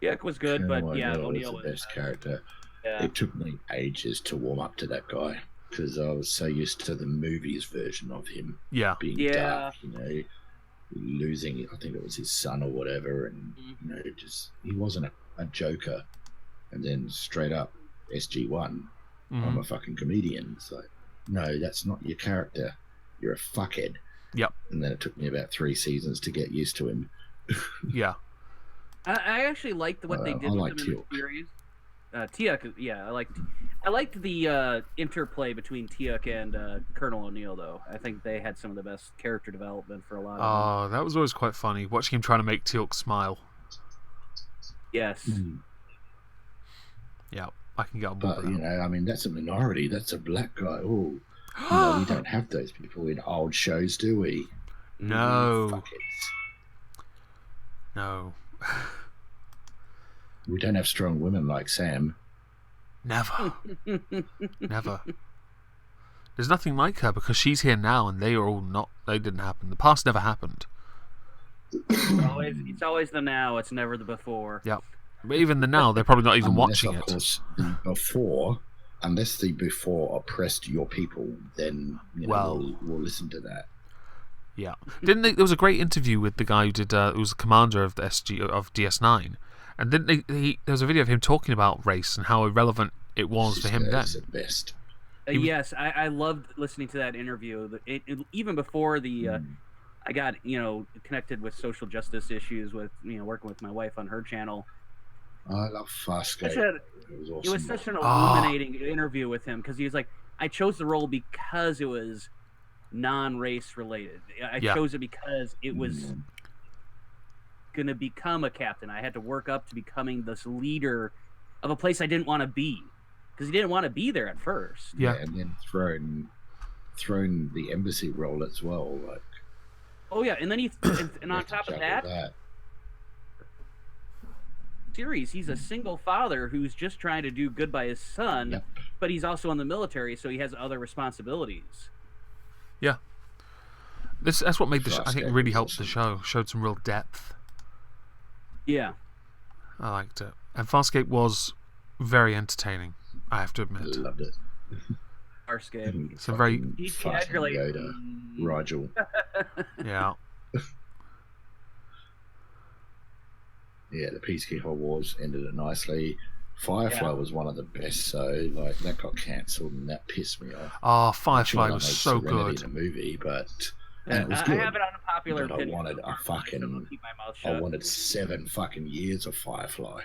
Teal'c was good, Colonel but yeah, O'Neill O'Neill was the best character. Yeah. It took me ages to warm up to that guy because I was so used to the movies version of him Yeah. being Yeah. dark, losing, I think it was his son or whatever, and just he wasn't a joker. And then straight up, SG-1, I'm a fucking comedian. It's like, no, that's not your character. You're a fuckhead. Yep. And then it took me about 3 seasons to get used to him. Yeah. I actually liked what they did I with like him in the series. Teal'c, yeah, I liked the interplay between Teal'c and Colonel O'Neill, though. I think they had some of the best character development for a lot of them. Oh, that was always quite funny, watching him trying to make Teal'c smile. Yes. Yeah, I can get on board But, with that. I mean, that's a minority. That's a black guy. Oh, we don't have those people in old shows, do we? No. Fuckheads. No. We don't have strong women like Sam. Never. Never. There's nothing like her because she's here now and they are all not. They didn't happen. The past never happened. It's always the now, it's never the before. Yep. But even the now, they're probably not even watching of it. Course, unless the before oppressed your people, then we'll listen to that. Yeah. Didn't they? There was a great interview with the guy who did. Who was the commander of the DS9, and didn't they? There was a video of him talking about race and how irrelevant it was for him then. It's the best. Yes, I loved listening to that interview. Even before I got connected with social justice issues with working with my wife on her channel. I love Farscape. It was such an illuminating interview with him because he was like, I chose the role because it was non-race related. I chose it because it was going to become a captain. I had to work up to becoming this leader of a place I didn't want to be because he didn't want to be there at first. Yeah, and then thrown the embassy role as well. Like, oh yeah, and then and on top of that. Series, he's a single father who's just trying to do good by his son, but he's also in the military, so he has other responsibilities. Yeah, that's what made the show. I think it really helped the show. Showed some real depth. Yeah, I liked it, and Farscape was very entertaining. I have to admit. Loved it. Farscape. It's a very Yoda, Rigel. Yeah. Yeah, the Peacekeeper Wars ended it nicely. Firefly was one of the best, so that got cancelled and that pissed me off. Oh, Firefly was so good. The movie, but and it was good. I have an unpopular opinion. I wanted 7 fucking years of Firefly.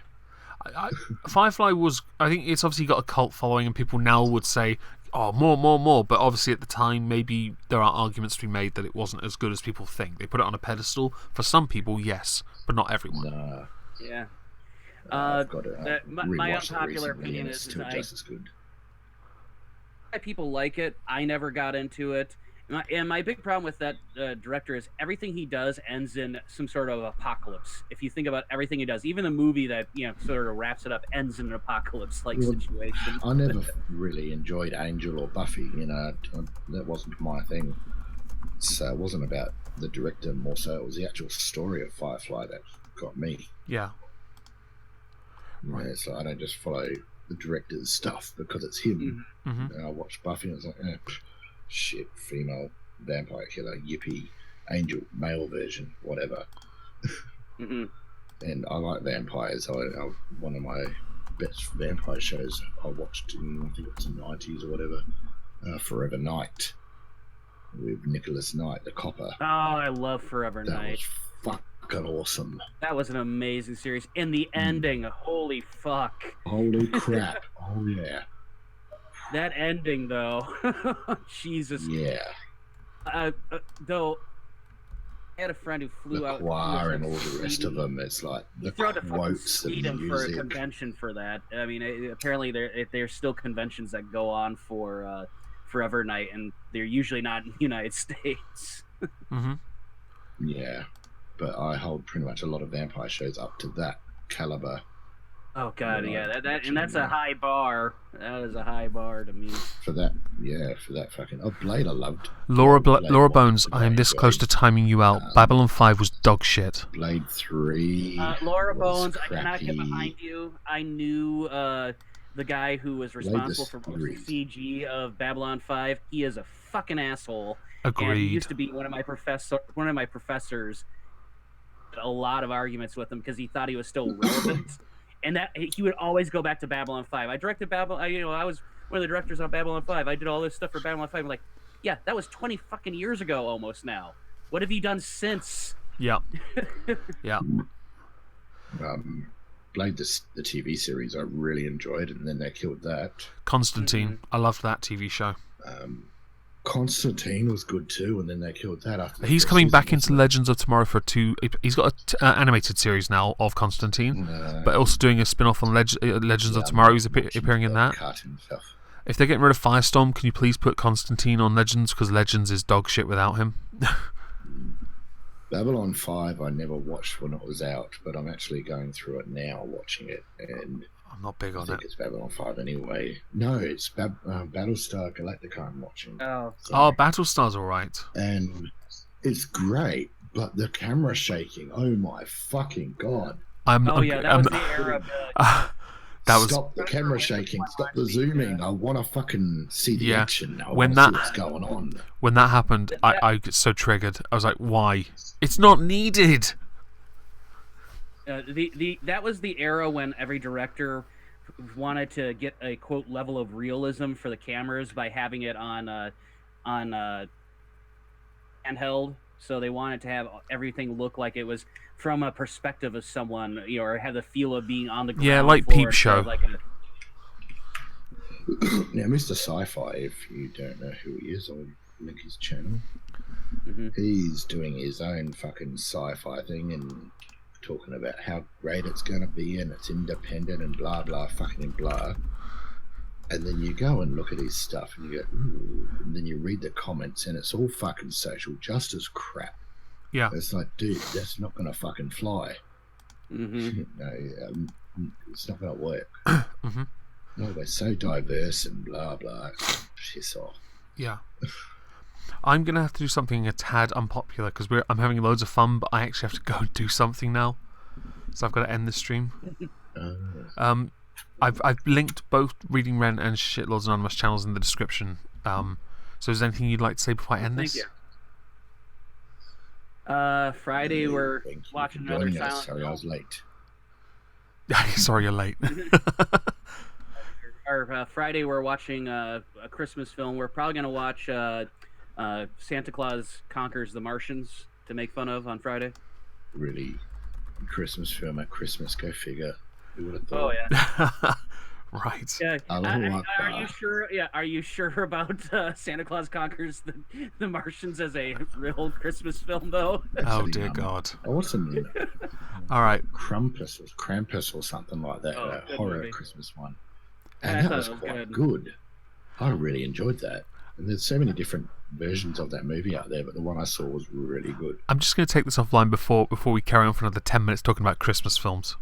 Firefly was. I think it's obviously got a cult following, and people now would say, "Oh, more." But obviously, at the time, maybe there are arguments to be made that it wasn't as good as people think. They put it on a pedestal. For some people, yes, but not everyone. Nah. Yeah. I've got to my unpopular opinion is still just as good. People like it. I never got into it. And my big problem with that director is everything he does ends in some sort of apocalypse. If you think about everything he does, even the movie that sort of wraps it up ends in an apocalypse-like situation. I never really enjoyed Angel or Buffy. That wasn't my thing. So it wasn't about the director more so. It was the actual story of Firefly that got me. Yeah. Right. So I don't just follow the director's stuff because it's him. Mm-hmm. And I watched Buffy and I was like, shit, female vampire killer, yippee, angel, male version, whatever. And I like vampires. One of my best vampire shows I watched in, I think it was the 90s or whatever. Forever Night with Nicholas Knight, the copper. Oh, I love Forever That Night. was fucking awesome. That was an amazing series. And the ending, holy fuck. Holy crap. Oh, yeah. That ending, though. Jesus. Yeah. Though, I had a friend who flew out. Choir and all the rest of them. It's like the quotes and Sweden for a music. convention for that. I mean, apparently there's still conventions that go on for Forever Night, and they're usually not in the United States. Mm-hmm. Yeah, but I hold pretty much a lot of vampire shows up to that caliber. Oh God, yeah, that's a high bar. That is a high bar to me. For that fucking Blade I loved. Laura Blade Bones, one, I am this close to timing you out. Babylon 5 was dog shit. Blade 3. Laura was Bones, I cannot get crappy. behind you. I knew the guy who was responsible for CG of Babylon 5. He is a fucking asshole. Agreed. And he used to be one of my professors. A lot of arguments with him because he thought he was still relevant. And that he would always go back to Babylon 5. I directed Babylon. I was one of the directors on Babylon 5. I did all this stuff for Babylon 5. I'm like, yeah, that was 20 fucking years ago almost now. What have you done since? Yeah. Yeah. Blade, the TV series, I really enjoyed, and then they killed that. Constantine, I loved that TV show. Constantine was good too, and then they killed that. After He's coming back into Legends of Tomorrow for 2. He's got an animated series now of Constantine, but also doing a spin-off on Legends of Tomorrow. He's appearing in that. Cartoon stuff. If they're getting rid of Firestorm, can you please put Constantine on Legends, because Legends is dog shit without him. Babylon 5 I never watched when it was out, but I'm actually going through it now, watching it, and I'm not big on I think it. it's Babylon 5 anyway. No, it's Battlestar Galactica I'm watching. Oh, Battlestar's alright. And it's great, but the camera shaking, oh my fucking god. that was the era of Stop the camera shaking, stop the zooming. I want to fucking see the action. I when want to see what's going on. When that happened, I get so triggered. I was like, why? It's not needed. That was the era when every director wanted to get a quote level of realism for the cameras by having it on handheld. So they wanted to have everything look like it was from a perspective of someone, or have the feel of being on the ground. Yeah, like floor Peep Show. Now, Mr. Sci-Fi, if you don't know who he is, I'll link his channel. Mm-hmm. He's doing his own fucking sci-fi thing and talking about how great it's going to be and it's independent and blah, blah, fucking blah. And then you go and look at his stuff and you go, ooh, and then you read the comments and it's all fucking social justice crap. Yeah. It's like, dude, that's not going to fucking fly. Mm-hmm. No, it's not going to work. Mm-hmm. No, we're so diverse and blah, blah. Piss off. Yeah. I'm going to have to do something a tad unpopular, because I'm having loads of fun, but I actually have to go and do something now. So I've got to end the stream. I've linked both Reading Rent and Shitlords Anonymous channels in the description. So is there anything you'd like to say before I end this? Thank you. Friday we're watching another silent Sorry, film. I was late. Sorry, you're late. Friday we're watching a Christmas film. We're probably going to watch Santa Claus Conquers the Martians to make fun of on Friday. Really? Christmas film at Christmas, go figure. Who would have thought? Oh yeah. Right. Yeah. Allahu Are Akbar. you sure? Yeah. Are you sure about Santa Claus Conquers the Martians as a real Christmas film, though? Oh dear God. I watched some All right. Krampus or something like that, Oh, a good horror movie. Christmas one, Yeah, I and that thought was it was quite good. good. I really enjoyed that. And there's so many different versions of that movie out there, but the one I saw was really good. I'm just going to take this offline before we carry on for another 10 minutes talking about Christmas films.